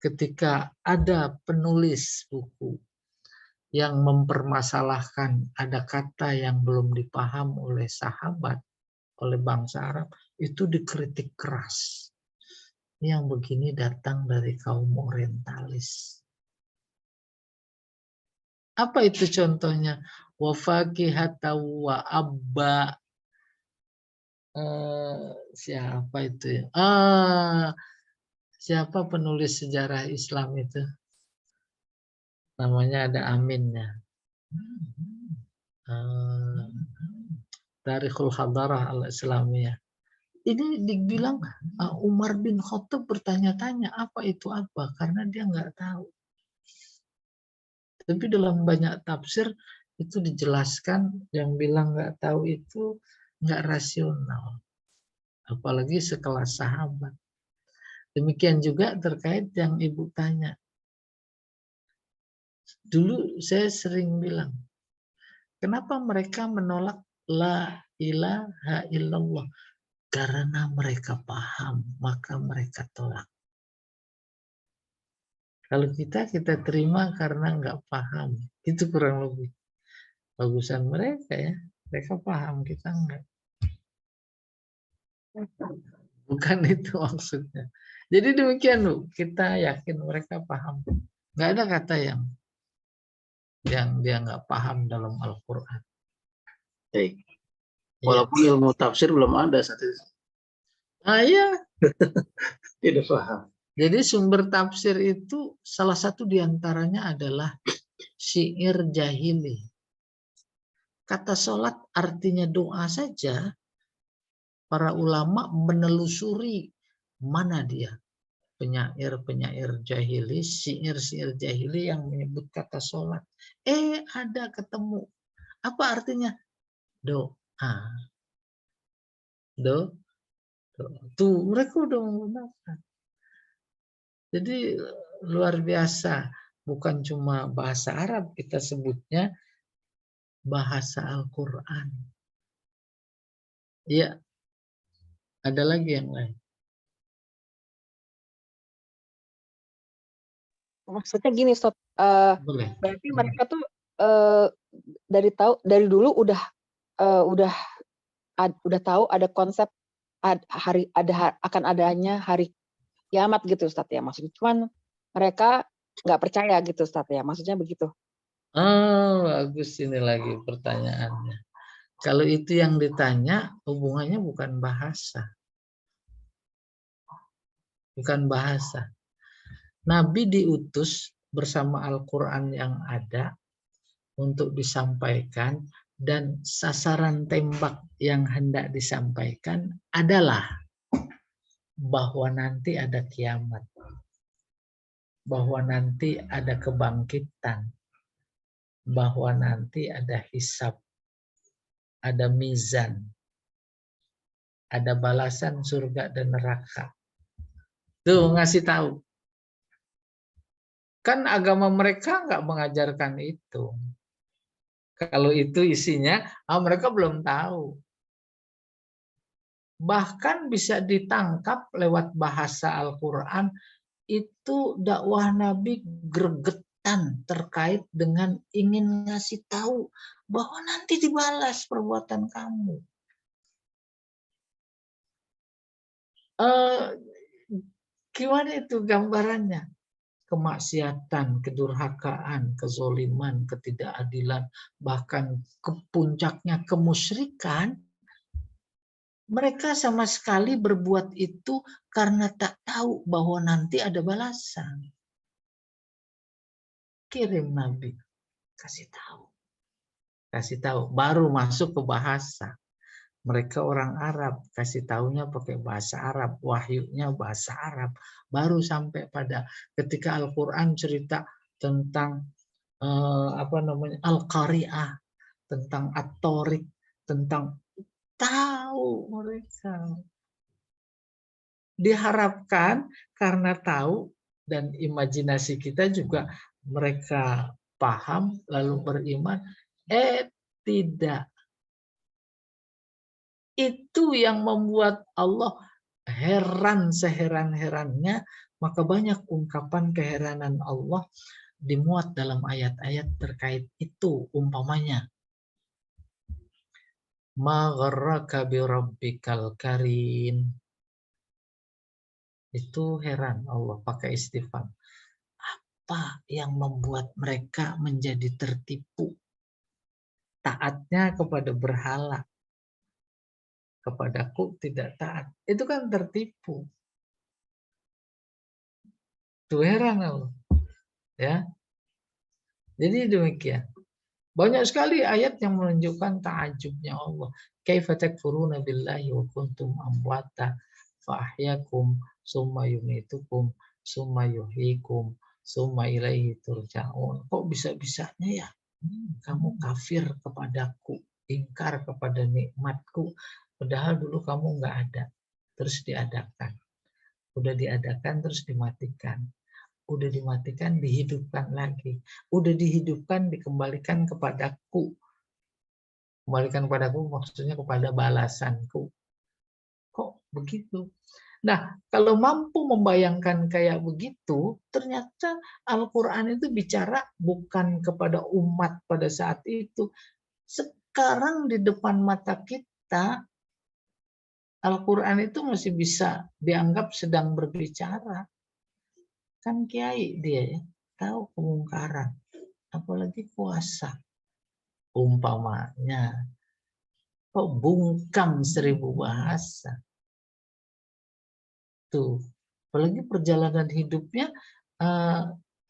ketika ada penulis buku yang mempermasalahkan ada kata yang belum dipaham oleh sahabat, oleh bangsa Arab, itu dikritik keras. Yang begini datang dari kaum orientalis. Apa itu contohnya? Wa fakihata wa abba. Siapa itu ya? Siapa penulis sejarah Islam itu? Namanya ada Aminnya. Tarikhul Hadarah al-Islamiyah. Ini dibilang Umar bin Khattab bertanya-tanya apa itu apa karena dia nggak tahu. Tapi dalam banyak tafsir itu dijelaskan yang bilang nggak tahu itu nggak rasional. Apalagi sekelas sahabat. Demikian juga terkait yang Ibu tanya. Dulu saya sering bilang, kenapa mereka menolak la ilaha illallah? Karena mereka paham, maka mereka tolak. Kalau kita terima karena nggak paham. Itu kurang lebih. Bagusan mereka ya. Mereka paham, kita enggak. Bukan itu maksudnya. Jadi demikian loh. Kita yakin mereka paham. Nggak ada kata yang dia nggak paham dalam Al-Quran. Baik. Walaupun ilmu tafsir belum ada saat itu. Ya. Tidak paham. Jadi sumber tafsir itu salah satu diantaranya adalah syair jahili. Kata sholat artinya doa saja. Para ulama menelusuri mana dia. Penyair-penyair jahili, syair-syair jahili yang menyebut kata sholat. Ada ketemu. Apa artinya? Doa. Tuh, mereka udah menggunakan. Jadi luar biasa, bukan cuma bahasa Arab, kita sebutnya bahasa Al-Quran. Iya, ada lagi yang lain. Maksudnya gini, Ustaz, Boleh. berarti mereka tuh dari dulu udah tahu ada konsep akan adanya hari kiamat gitu, Ustaz ya. Maksudnya cuman mereka nggak percaya gitu, Ustaz ya. Maksudnya begitu. Oh, bagus ini lagi pertanyaannya. Kalau itu yang ditanya, hubungannya bukan bahasa. Bukan bahasa. Nabi diutus bersama Al-Quran yang ada untuk disampaikan, dan sasaran tembak yang hendak disampaikan adalah bahwa nanti ada kiamat, bahwa nanti ada kebangkitan, bahwa nanti ada hisab, ada mizan, ada balasan surga dan neraka. Tuh, ngasih tahu. Kan agama mereka nggak mengajarkan itu. Kalau itu isinya, mereka belum tahu. Bahkan bisa ditangkap lewat bahasa Al-Quran, itu dakwah Nabi gregetan terkait dengan ingin ngasih tahu bahwa nanti dibalas perbuatan kamu. Gimana itu gambarannya? Kemaksiatan, kedurhakaan, kezoliman, ketidakadilan, bahkan kepuncaknya kemusyrikan, mereka sama sekali berbuat itu karena tak tahu bahwa nanti ada balasan. Kirim Nabi, kasih tahu. Kasih tahu, baru masuk ke bahasa. Mereka orang Arab, kasih tahunya pakai bahasa Arab, wahyunya bahasa Arab. Baru sampai pada ketika Al-Quran cerita tentang Al-Qari'ah, tentang At-Tariq, tentang tahu mereka. Diharapkan karena tahu dan imajinasi kita juga mereka paham lalu beriman. Tidak. Itu yang membuat Allah heran seheran-herannya, maka banyak ungkapan keheranan Allah dimuat dalam ayat-ayat terkait itu. Umpamanya, ma gharraka bi rabbikal karim. Itu heran Allah pakai istifham. Apa yang membuat mereka menjadi tertipu? Taatnya kepada berhala, kepadaku tidak taat. Itu kan tertipu. Itu heran Allah. Ya. Jadi demikian. Banyak sekali ayat yang menunjukkan ta'ajubnya Allah. Kaifa takfuruna billahi wa kuntum amwata fa ahyakum summa yumitukum summa yuhyikum summa ilaihi turja'un. Kok bisa-bisanya ya kamu kafir kepadaku, ingkar kepada nikmatku, padahal dulu kamu nggak ada, terus diadakan. Udah diadakan terus dimatikan. Udah dimatikan dihidupkan lagi. Udah dihidupkan dikembalikan kepadaku. Kembalikan kepadaku maksudnya kepada balasanku. Kok begitu? Nah, kalau mampu membayangkan kayak begitu, ternyata Al-Quran itu bicara bukan kepada umat pada saat itu. Sekarang di depan mata kita, Al-Quran itu masih bisa dianggap sedang berbicara. Kan kiai dia ya, tahu kemungkaran, apalagi puasa. Umpamanya, kok bungkam 1000 bahasa. Tuh, apalagi perjalanan hidupnya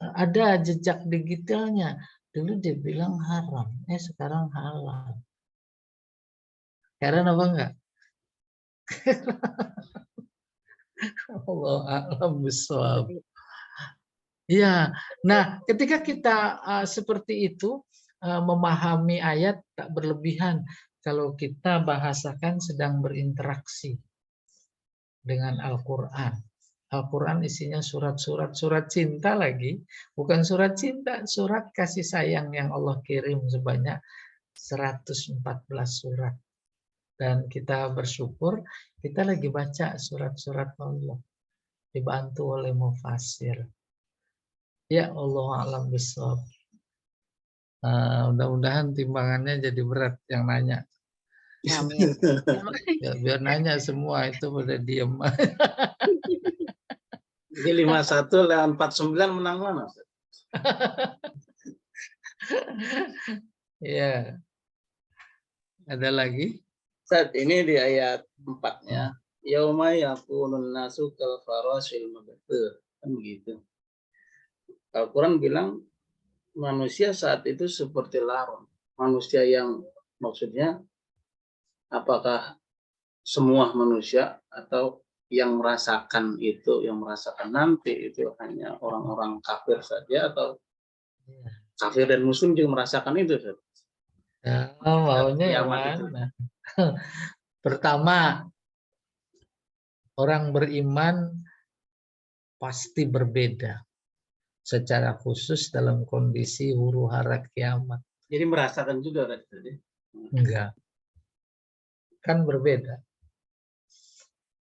ada jejak digitalnya. Dulu dia bilang haram, sekarang halal. Heran apa enggak? Allah a'lam bishawab. Ya, nah ketika kita seperti itu memahami ayat tak berlebihan kalau kita bahasakan sedang berinteraksi dengan Al-Quran. Al-Quran isinya surat-surat, surat cinta lagi. Bukan surat cinta, surat kasih sayang yang Allah kirim sebanyak 114 surat. Dan kita bersyukur, kita lagi baca surat-surat Allah. Dibantu oleh mufasir. Ya Allah a'lam bishawab. Mudah-mudahan timbangannya jadi berat yang nanya. Amin. Ya, biar nanya semua itu pada diem. Jadi 51 lawan 49 menang mana? Ustaz? Ya. Ada lagi? Ustaz, ini di ayat 4-nya. Yauma yakunun nasu kal farasil mabthur. Kan begitu. Al-Quran bilang manusia saat itu seperti larung. Manusia yang maksudnya apakah semua manusia atau yang merasakan itu, yang merasakan nanti itu hanya orang-orang kafir saja atau kafir dan muslim juga merasakan itu? Ya, maunya yang Kiamat itu. mana? Pertama, orang beriman pasti berbeda secara khusus dalam kondisi huru-hara kiamat. Jadi merasakan juga kan tadi? Enggak. Kan berbeda.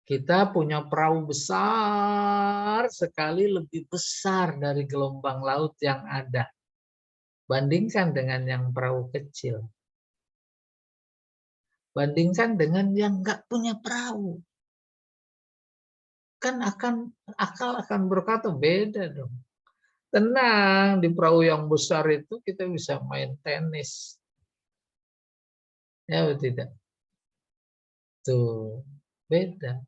Kita punya perahu besar sekali, lebih besar dari gelombang laut yang ada. Bandingkan dengan yang perahu kecil. Bandingkan dengan yang nggak punya perahu. Kan akal akan berkata beda dong. Tenang, di perahu yang besar itu kita bisa main tenis. Ya atau tidak? Tuh, beda.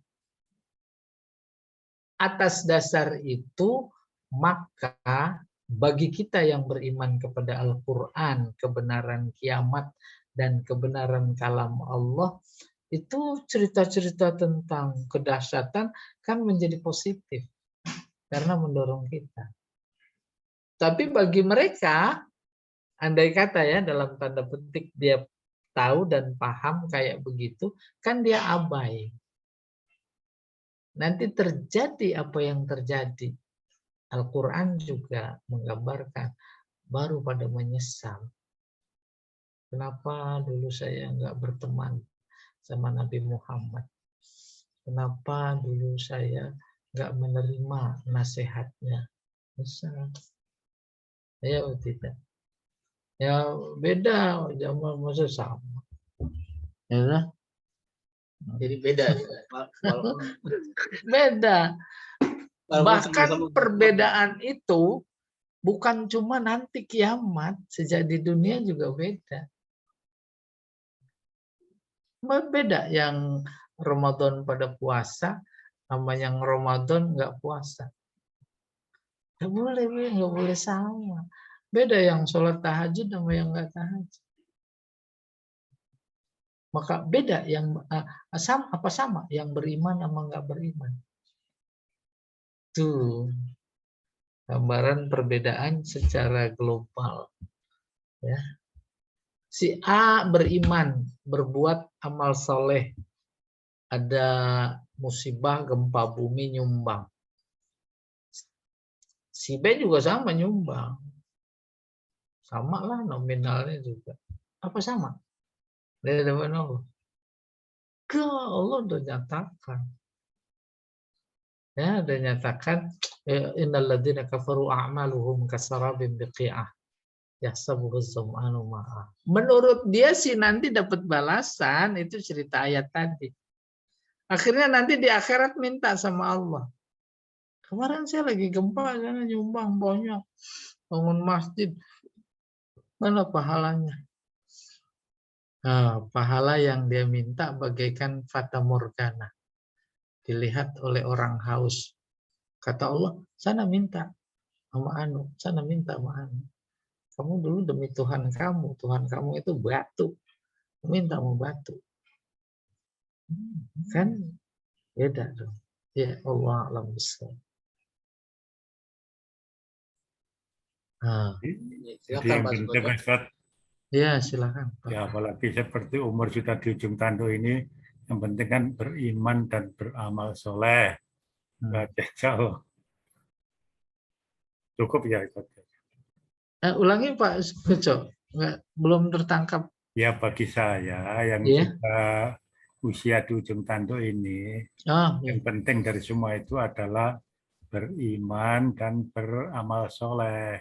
Atas dasar itu, maka bagi kita yang beriman kepada Al-Quran, kebenaran kiamat, dan kebenaran kalam Allah, itu cerita-cerita tentang kedahsyatan kan menjadi positif. Karena mendorong kita. Tapi bagi mereka, andai kata ya dalam tanda petik dia tahu dan paham kayak begitu, kan dia abai. Nanti terjadi apa yang terjadi. Al-Quran juga menggambarkan baru pada menyesal. Kenapa dulu saya nggak berteman sama Nabi Muhammad? Kenapa dulu saya nggak menerima nasihatnya? Menyesal. Ya tidak. Ya beda, zaman masa sama. Ya, Jadi beda. beda. Bahkan sama-sama perbedaan itu bukan cuma nanti kiamat, sejak di dunia juga beda. Beda yang Ramadan pada puasa sama yang Ramadan nggak puasa. Nggak boleh sama. Beda yang sholat tahajud sama yang nggak tahajud. Maka beda yang sama yang beriman sama nggak beriman. Tuh gambaran perbedaan secara global. Ya. Si A beriman, berbuat amal soleh, ada musibah gempa bumi nyumbang. Si B juga sama nyumbang. Sama lah nominalnya juga. Apa sama? Dari depan Allah. Ke Allah udah nyatakan. Ya, udah nyatakan innal ladzina kafaru a'maluhum kasarabin biqi'ah yahsabuhu az-zam'anu ma'a. Menurut dia sih nanti dapat balasan, itu cerita ayat tadi. Akhirnya nanti di akhirat minta sama Allah. Kemarin saya lagi gempa, saya nyumbang banyak, bangun masjid. Mana pahalanya? Nah, pahala yang dia minta bagaikan fata morgana. Dilihat oleh orang haus. Kata Allah, sana minta sama anu, sana minta sama anu. Kamu dulu demi Tuhan kamu itu batu. Minta mau batu. Kan beda dong. Ya Allah alam bishawab. Jadi yang penting Ustaz, Ya silakan. ya apalagi seperti umur sudah di ujung tanduk ini, yang penting kan beriman dan beramal soleh. Baca insyaallah. Cukup ya Ustaz. Ulangi Pak Sukoco, belum tertangkap. Ya bagi saya yang Ya. sudah usia di ujung tanduk ini, Oh, yang penting dari semua itu adalah beriman dan beramal soleh.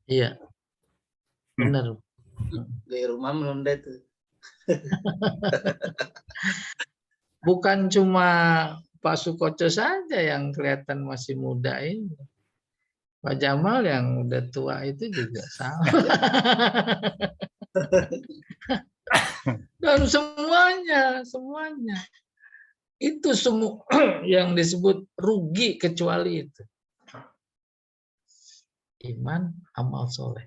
iya, benar. Di rumah belum ada itu. Bukan cuma Pak Sukoco saja yang kelihatan masih muda ini. Pak Jamal yang udah tua itu juga sama. Dan semuanya. Itu semua yang disebut rugi kecuali itu. Iman, amal soleh.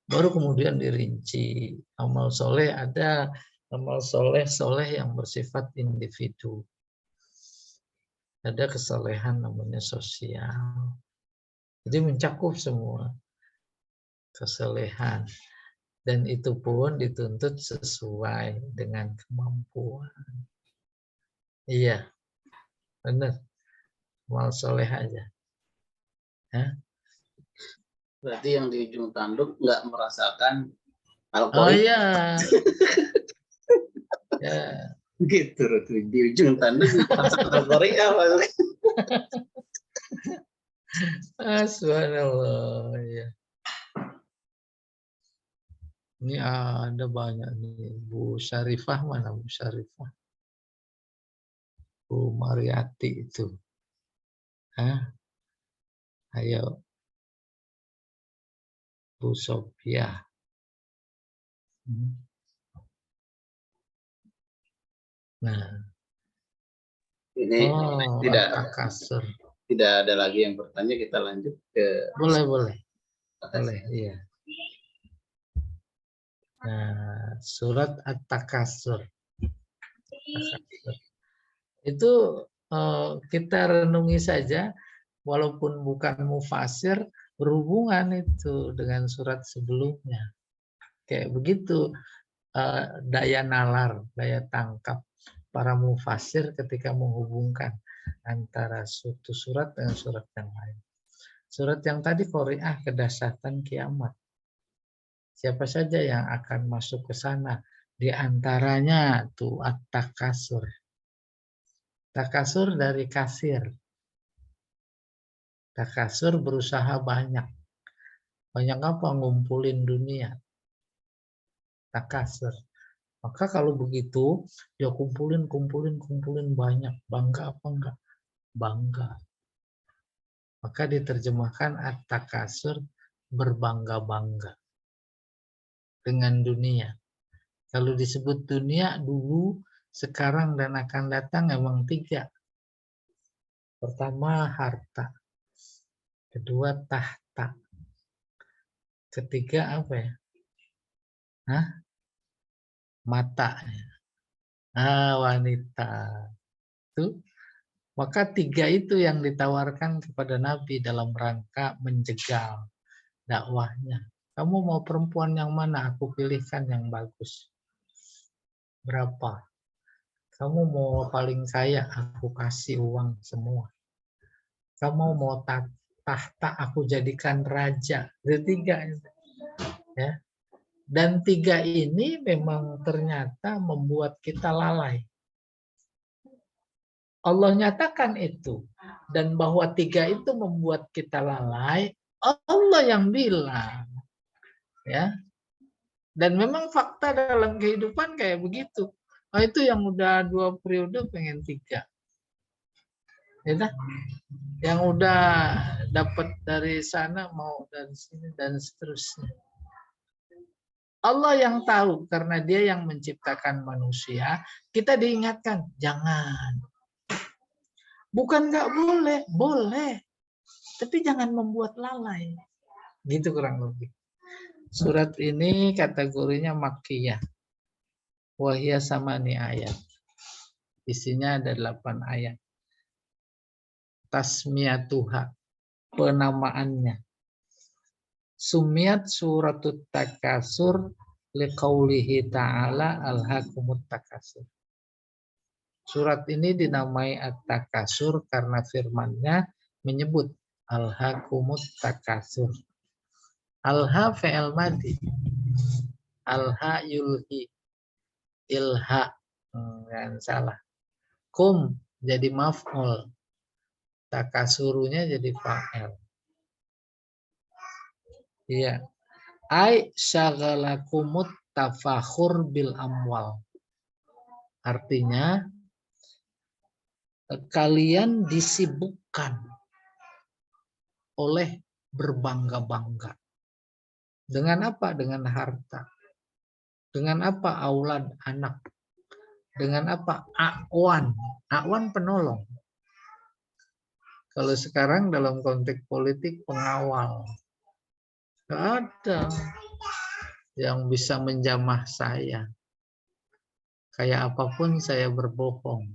Baru kemudian dirinci. Amal soleh ada amal soleh yang bersifat individu. Ada kesalehan namanya sosial. Jadi mencakup semua kesalehan. Dan itu pun dituntut sesuai dengan kemampuan. Iya, benar. Amal soleh aja. Ya. Berarti yang di ujung tanduk nggak merasakan Oh alkohol. iya. Ya. Gitu, di ujung tanduk merasakan alkohol. Subhanallah. Ya. Ini ada banyak nih. Bu Syarifah mana Bu Syarifah? Bu Mariati itu. Hah? Ayo. Bu Sophia. Nah. Ini kasur. Tidak ada lagi yang bertanya, kita lanjut ke. Boleh. Iya. Nah, surat At-Takasur. Itu kita renungi saja, walaupun bukan mufasir, berhubungan itu dengan surat sebelumnya. Kayak begitu daya nalar, daya tangkap para mufasir ketika menghubungkan antara suatu surat dengan surat yang lain. Surat yang tadi Qari'ah, kedahsyatan kiamat. Siapa saja yang akan masuk ke sana? Di antaranya tuh At-Takasur. Takasur dari kasir. Takasur berusaha banyak. Banyak apa? Ngumpulin dunia. Takasur. Maka kalau begitu, ya kumpulin banyak. Bangga apa enggak? Bangga. Maka diterjemahkan At-Takasur, berbangga-bangga dengan dunia. Kalau disebut dunia dulu, sekarang, dan akan datang memang 3. Pertama, harta. Kedua, tahta. Ketiga, apa ya? Mata. Wanita. Itu. Maka 3 itu yang ditawarkan kepada Nabi dalam rangka menjegal dakwahnya. Kamu mau perempuan yang mana? Aku pilihkan yang bagus. Berapa? Kamu mau paling kaya? Aku kasih uang semua. Kamu mau tahta? Aku jadikan raja. Itu 3. Ya. Dan 3 ini memang ternyata membuat kita lalai. Allah nyatakan itu. Dan bahwa 3 itu membuat kita lalai, Allah yang bilang. Ya. Dan memang fakta dalam kehidupan kayak begitu. Nah, itu yang udah 2 periode pengen 3. Ya, yang udah dapat dari sana mau dari sini dan seterusnya. Allah yang tahu, karena Dia yang menciptakan manusia. Kita diingatkan, jangan. Bukan nggak boleh, boleh. Tapi jangan membuat lalai. Gitu kurang lebih. Surat ini kategorinya Makkiyah. Wahia samani ayat. Isinya ada 8 ayat. Tasmiyatuha, penamaannya. Sumiat suratut takasur liqaulihi ta'ala alhaqumut takasur. Surat ini dinamai At-Takasur karena firman-Nya menyebut alhaakumut takasur. Alha fi'il madhi. Alha yulhi. Ilha. Jangan salah. Kum jadi maf'ul. Takasurunya jadi fa'il. Iya. Ai syagalakumut tafakhur bil amwal. Artinya kalian disibukkan oleh berbangga-bangga. Dengan apa? Dengan harta. Dengan apa? Aulad, anak. Dengan apa? A'wan. A'wan penolong. Kalau sekarang dalam konteks politik pengawal. Nggak ada yang bisa menjamah saya. Kayak apapun saya berbohong.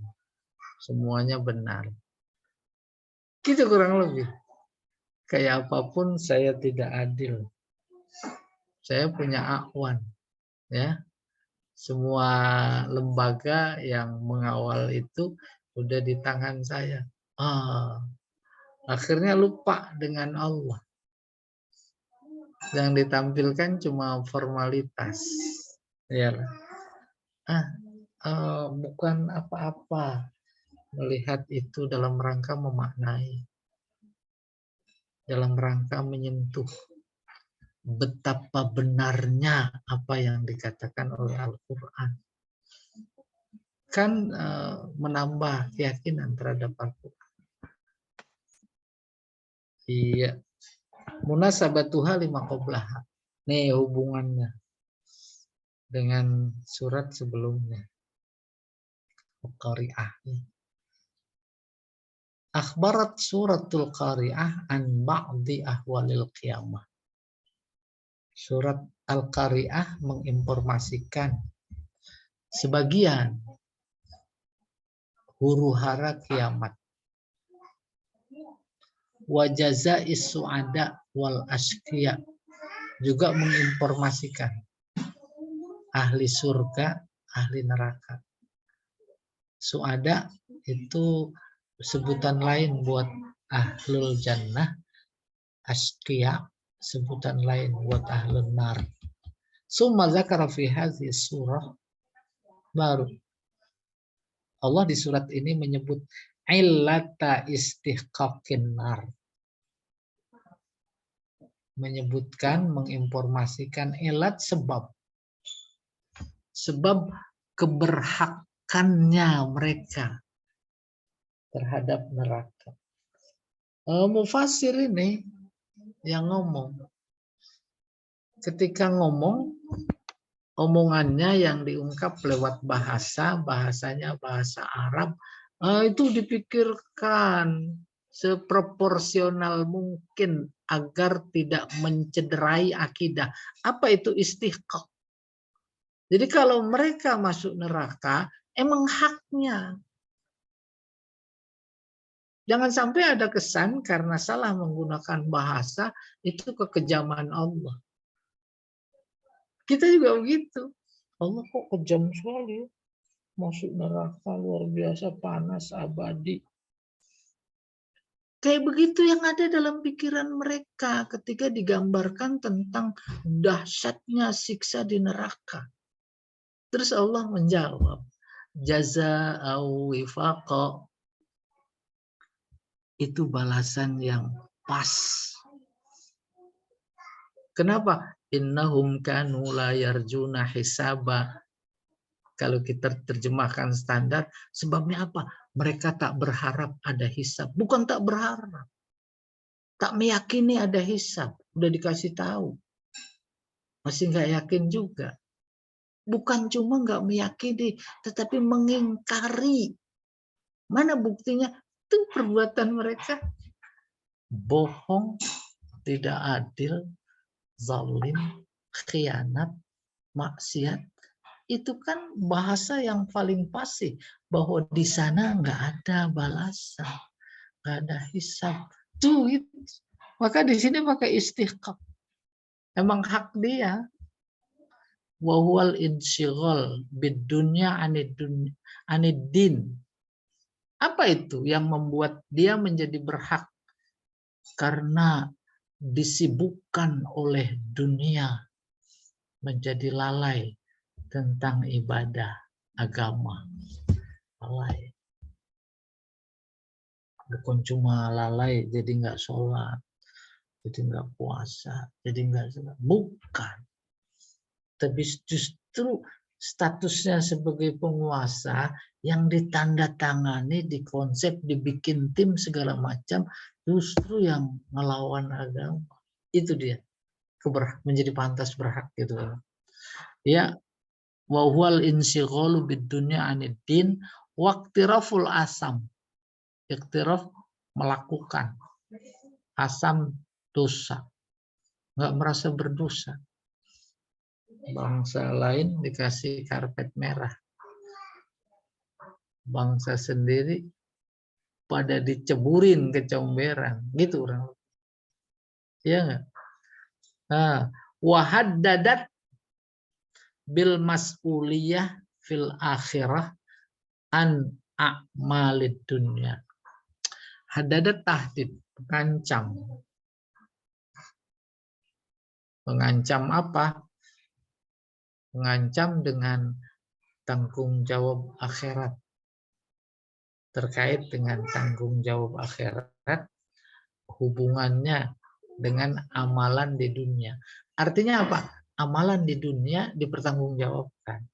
Semuanya benar. Gitu kurang lebih. Kayak apapun saya tidak adil. Saya punya akwan. Ya. Semua lembaga yang mengawal itu udah di tangan saya. Akhirnya lupa dengan Allah. Yang ditampilkan cuma formalitas. Ya. Bukan apa-apa. Melihat itu dalam rangka memaknai, dalam rangka menyentuh betapa benarnya apa yang dikatakan oleh Al-Quran. Kan menambah keyakinan terhadap Al-Quran. Iya. Munasabatuha lima qablaha. Nih hubungannya dengan surat sebelumnya. Qari'ah. Akhbarat suratul Qari'ah an ba'di ahwalil qiyamah. Surat Al-Qari'ah menginformasikan sebagian huru-hara kiamat. Wa jaza'is su'ada wal asqiya, juga menginformasikan ahli surga, ahli neraka. Su'ada itu sebutan lain buat ahlul jannah, asqiya sebutan lain buat ahlun nar. Summa dzakara fi hadhihi surah, baru Allah di surat ini menyebut illata istihqaqin nar. Menyebutkan, menginformasikan ilat sebab keberhakannya mereka terhadap neraka. Mufasir ini yang ngomong. Ketika ngomong, omongannya yang diungkap lewat bahasanya bahasa Arab, itu dipikirkan seproporsional mungkin agar tidak mencederai akidah. Apa itu istihqaq? Jadi kalau mereka masuk neraka, emang haknya. Jangan sampai ada kesan karena salah menggunakan bahasa itu kekejaman Allah. Kita juga begitu. Allah kok kejam sekali. Masuk neraka luar biasa, panas, abadi. Kayak begitu yang ada dalam pikiran mereka ketika digambarkan tentang dahsyatnya siksa di neraka. Terus Allah menjawab, jazaa'u wifaqa, itu balasan yang pas. Kenapa? Innahum kanu la yarjuna hisaba. Kalau kita terjemahkan standar, sebabnya apa? Mereka tak berharap ada hisab. Bukan tak berharap. Tak meyakini ada hisab. Udah dikasih tahu. Masih nggak yakin juga. Bukan cuma nggak meyakini, tetapi mengingkari. Mana buktinya? Itu perbuatan mereka. Bohong, tidak adil, zalim, khianat, maksiat. Itu kan bahasa yang paling pasti bahwa di sana nggak ada balasan, nggak ada hisab. Tuh, itu. Maka di sini pakai istihqaq. Emang hak dia. wa huwal insyighal bidunya aniddin. Apa itu yang membuat dia menjadi berhak? Karena disibukkan oleh dunia, menjadi lalai tentang ibadah agama. Lalai. Bukan cuma lalai jadi nggak sholat, jadi nggak puasa, jadi nggak sholat. Bukan. Tapi justru statusnya sebagai penguasa yang ditandatangani, dikonsep, dibikin tim segala macam, justru yang melawan agama. Itu dia menjadi pantas berhak gitu. Ya, wa huwal insyighalu bidunya aniddin waqtiraful asam. Iktiraf melakukan, asam dosa, nggak merasa berdosa. Bangsa lain dikasih karpet merah, bangsa sendiri pada diceburin ke comberan, gitu orang. Iya nggak? Nah, wahaddadat bil mas'uliyah fil akhirah an a'malid dunya. Haddadat tahdid, mengancam. Mengancam apa? Mengancam dengan tanggung jawab akhirat. Terkait dengan tanggung jawab akhirat, hubungannya dengan amalan di dunia. Artinya apa? Amalan di dunia dipertanggungjawabkan.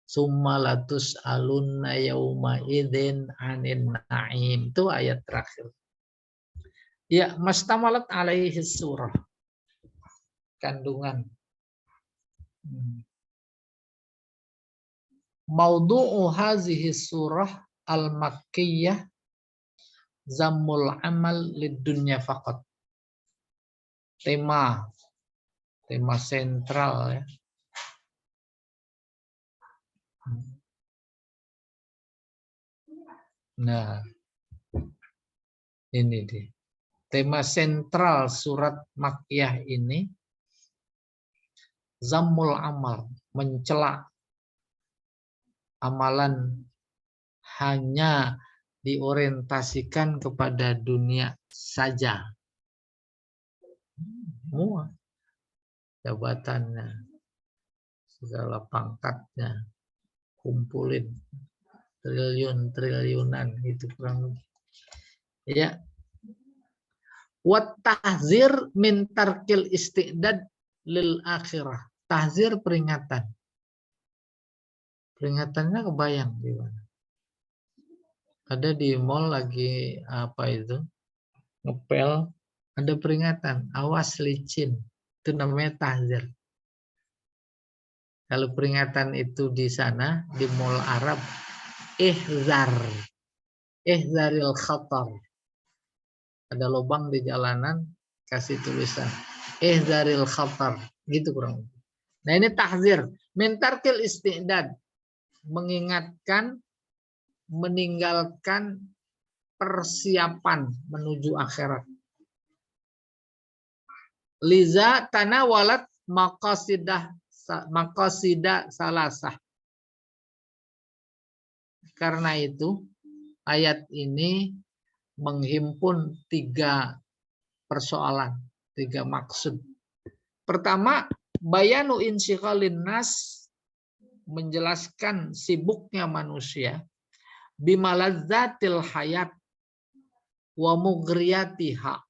Summalatus alunna yauma idzin anin na'im. Itu ayat terakhir. Ya, mastamalat alaihi surah. Kandungan. Maudu'u hazihi surah al-makkiyah zammul amal lid dunya faqat. Tema sentral ya. Nah, ini dia. Tema sentral surat Makkiyah ini zammul amal, mencela amalan hanya diorientasikan kepada dunia saja. Semua jabatannya, segala pangkatnya, kumpulin triliunan gitu kurang lebih. Ya. Wat tahzir min tarkil istidad lil akhirah. Tahzir peringatan. Peringatannya kebayang gimana? Ada di mall lagi apa itu? Ngepel, ada peringatan, awas licin. Itu namanya tahzir. Kalau peringatan itu di sana, di mall Arab, ihzaril khatar. Ada lubang di jalanan, kasih tulisan, ihzaril khatar. Gitu kurang. Nah ini tahzir. Min tarkil istidad. Mengingatkan, meninggalkan persiapan menuju akhirat. Liza tanawalat maqasidah salasah. Karena itu ayat ini menghimpun 3 persoalan, 3 maksud. Pertama, bayanu insyighalin nas, menjelaskan sibuknya manusia bimalazzatil hayat wa mughriyatiha.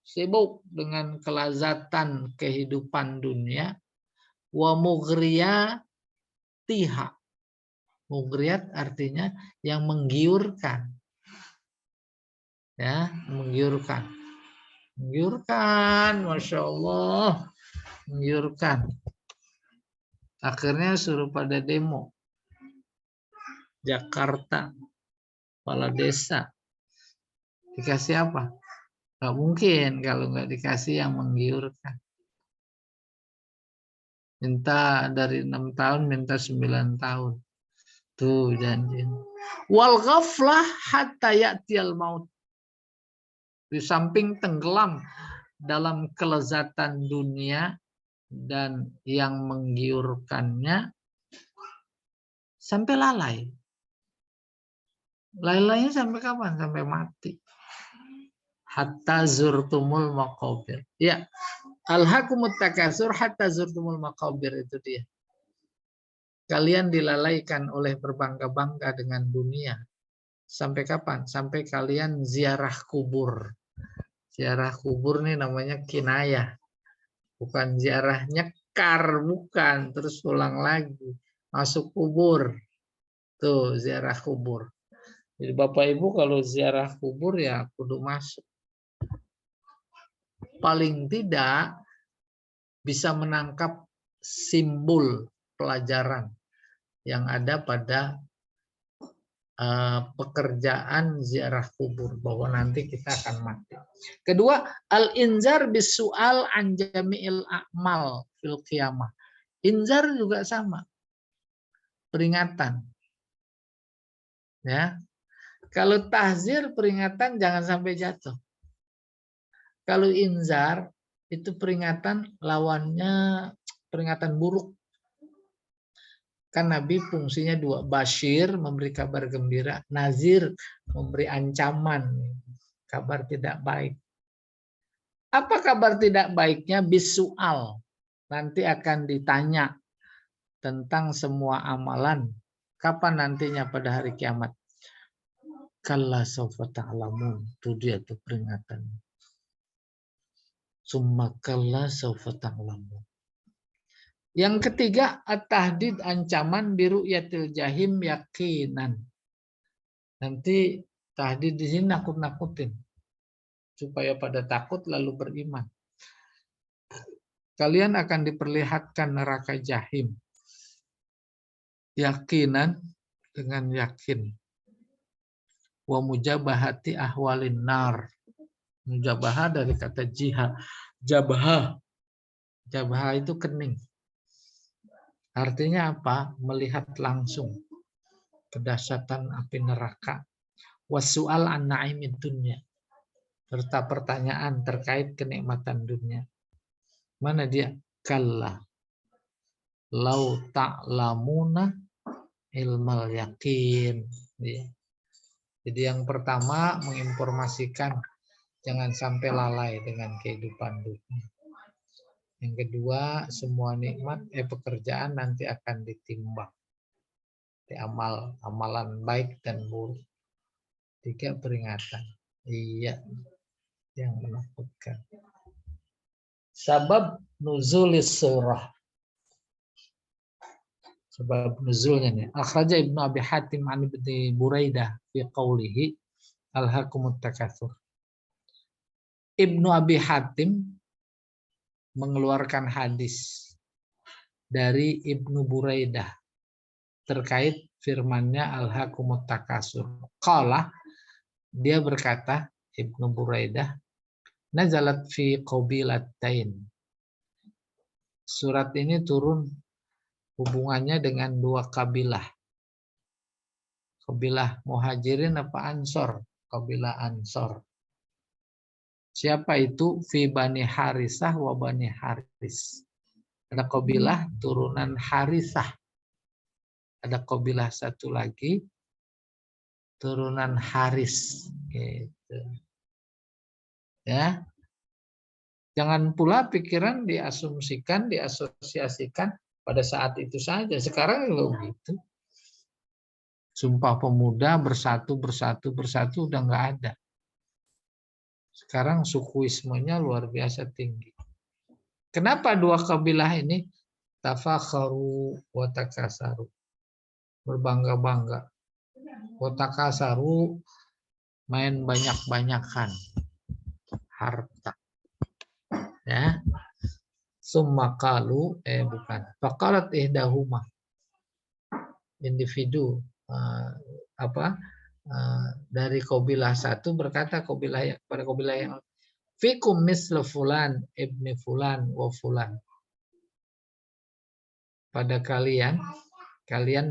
Sibuk dengan kelazatan kehidupan dunia, wa mughriyatiha. Mughriyat artinya yang menggiurkan. Ya, menggiurkan. Menggiurkan, Masya Allah. Menggiurkan. Akhirnya suruh pada demo. Jakarta, kepala desa. Dikasih apa? Gak mungkin kalau nggak dikasih yang menggiurkan. Minta dari 6 tahun, minta 9 tahun. Tuh janji. Wal ghaflah hatta ya'tiyal maut. Di samping tenggelam dalam kelezatan dunia, dan yang menggiurkannya sampai lalai. Lalainya sampai kapan? Sampai mati. Hatta zurtumul maqabir. Ya, alhaqumut takasur hatta zurtumul maqabir, itu dia. Kalian dilalaikan oleh berbangga-bangga dengan dunia. Sampai kapan? Sampai kalian ziarah kubur. Ziarah kubur nih namanya kinayah. Bukan ziarah nyekar, bukan. Terus pulang lagi. Masuk kubur. Tuh, ziarah kubur. Jadi Bapak Ibu kalau ziarah kubur ya kudu masuk. Paling tidak bisa menangkap simbol pelajaran yang ada pada pekerjaan ziarah kubur, bahwa nanti kita akan mati. Kedua, al-inzar bisu'al an jami'il a'mal fil qiyamah. Inzar juga sama. Peringatan. Ya. Kalau tahzir peringatan jangan sampai jatuh. Kalau inzar itu peringatan, lawannya peringatan buruk. Kan Nabi fungsinya dua, basyir memberi kabar gembira, nazir memberi ancaman, kabar tidak baik. Apa kabar tidak baiknya? Bisual, nanti akan ditanya tentang semua amalan. Kapan nantinya? Pada hari kiamat. Kalla sawfa ta'lamun, itu dia tuh peringatan. Summa kalla sawfa ta'lamun. Yang ketiga, at-tahdid, ancaman biru'yatil jahim yakinan. Nanti tahdid di sini nakut-nakutin supaya pada takut lalu beriman. Kalian akan diperlihatkan neraka jahim. Yakinan, dengan yakin. Wa mujabahati ahwalin nar. Mujabahah dari kata jihad. Jabahah. Jabahah itu kening. Artinya apa? Melihat langsung kedahsyatan api neraka. Wasu'al an na'imid dunya. Serta pertanyaan terkait kenikmatan dunia. Mana dia? Kalla. Lau ta'lamuna ilmal yakin. Jadi yang pertama menginformasikan jangan sampai lalai dengan kehidupan dunia. Yang kedua, semua nikmat pekerjaan nanti akan ditimbang. Di amalan baik dan buruk. 3, peringatan. Iya, yang menakutkan. Sabab nuzulis surah. Sebab nuzulnya nih. Akhraja Ibnu Abi Hatim an Ibnu Buraidah fi qawlihi alhaqumut takatsur. Ibnu Abi Hatim mengeluarkan hadis dari Ibnu Buraidah terkait firmannya alhaqumut takatsur. Qala, dia berkata, Ibnu Buraidah, nazalat fi qabilatain. Surat ini turun hubungannya dengan 2 kabilah. Kabilah Muhajirin apa Ansor? Kabilah Ansor. Siapa itu? Fi Bani Harisah wa Bani Haris. Ada kabilah turunan Harisah. Ada kabilah satu lagi turunan Haris. Gitu. Ya. Jangan pula pikiran diasumsikan, diasosiasikan pada saat itu saja. Sekarang lo gitu. Sumpah Pemuda bersatu udah nggak ada. Sekarang sukuismenya luar biasa tinggi. Kenapa 2 kabilah ini? Tafakharu wa takasaru. Berbangga-bangga. Wa takasaru, main banyak-banyakan harta. Ya. Summa qalu bukan. Faqalat ihdahuma. Individu dari kabilah satu berkata pada kabilah yang fikum mislu fulan ibni fulan wa fulan. Pada kalian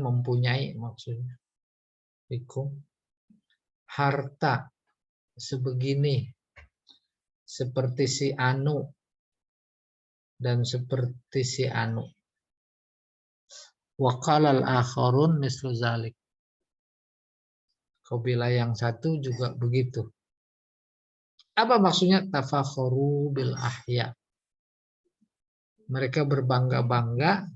mempunyai, maksudnya fikum, harta sebegini seperti si Anu dan seperti si anu. Wa qala al-akharun mislu zalik. Kabilah yang satu juga begitu. Apa maksudnya tafakharu bil ahya? Mereka berbangga-bangga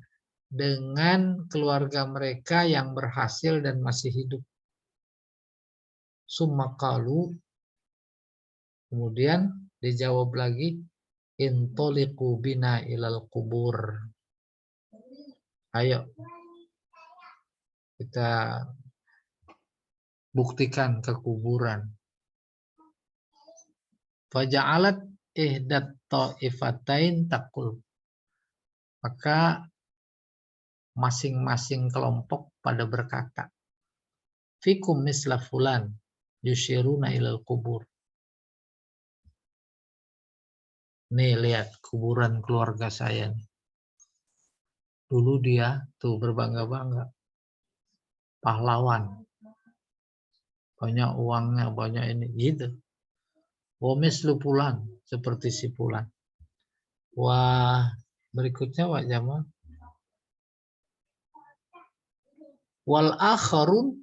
dengan keluarga mereka yang berhasil dan masih hidup. Summa qalu, kemudian dijawab lagi, intoliqu bina ilal kubur. Ayo kita buktikan ke kuburan. Faja'alat ihdat ta'ifatain taqul. Maka masing-masing kelompok pada berkata, fikum misla fulan yushiruna ilal kubur. Nih lihat kuburan keluarga saya nih. Dulu dia tuh berbangga-bangga. Pahlawan. Banyak uangnya, banyak ini. Gitu. Wa mislu fulan. Seperti si fulan. Wah, berikutnya Pak Jamal. Wal akharun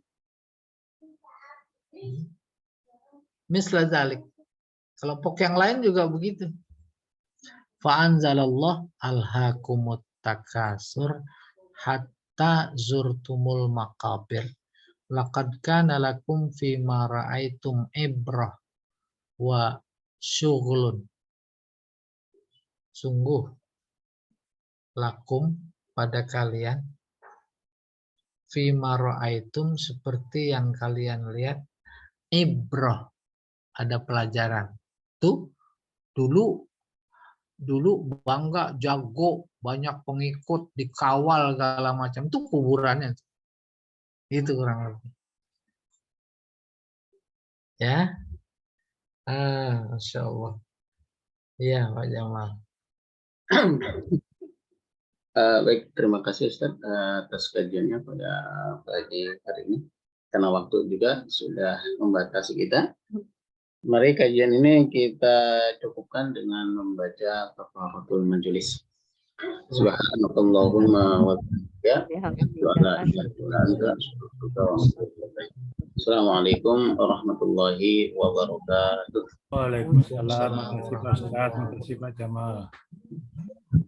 misla zalik. Kelompok yang lain juga begitu. Fa'anzalallah alhaakumut takasur hatta zurtumul maqabir. Laqad kana lakum fima ra'aitum ibrah wa syughlun. Sungguh lakum pada kalian fima ra'aitum seperti yang kalian lihat ibrah, ada pelajaran. Tuh dulu bangga, jago, banyak pengikut, dikawal segala macam. Itu kuburannya. Itu kurang lebih. Ya. Masya Allah. Iya Pak Jamal. Baik, terima kasih Ustaz atas kajiannya pada pagi hari ini. Karena waktu juga sudah membatasi kita. Mari kajian ini kita cukupkan dengan membaca Kafaratul Majelis. Subhanakallahumma wa bihamdika. Assalamualaikum warahmatullahi wabarakatuh. Waalaikumsalam. Terima kasih Pak Ustaz. Terima kasih Pak Jamal.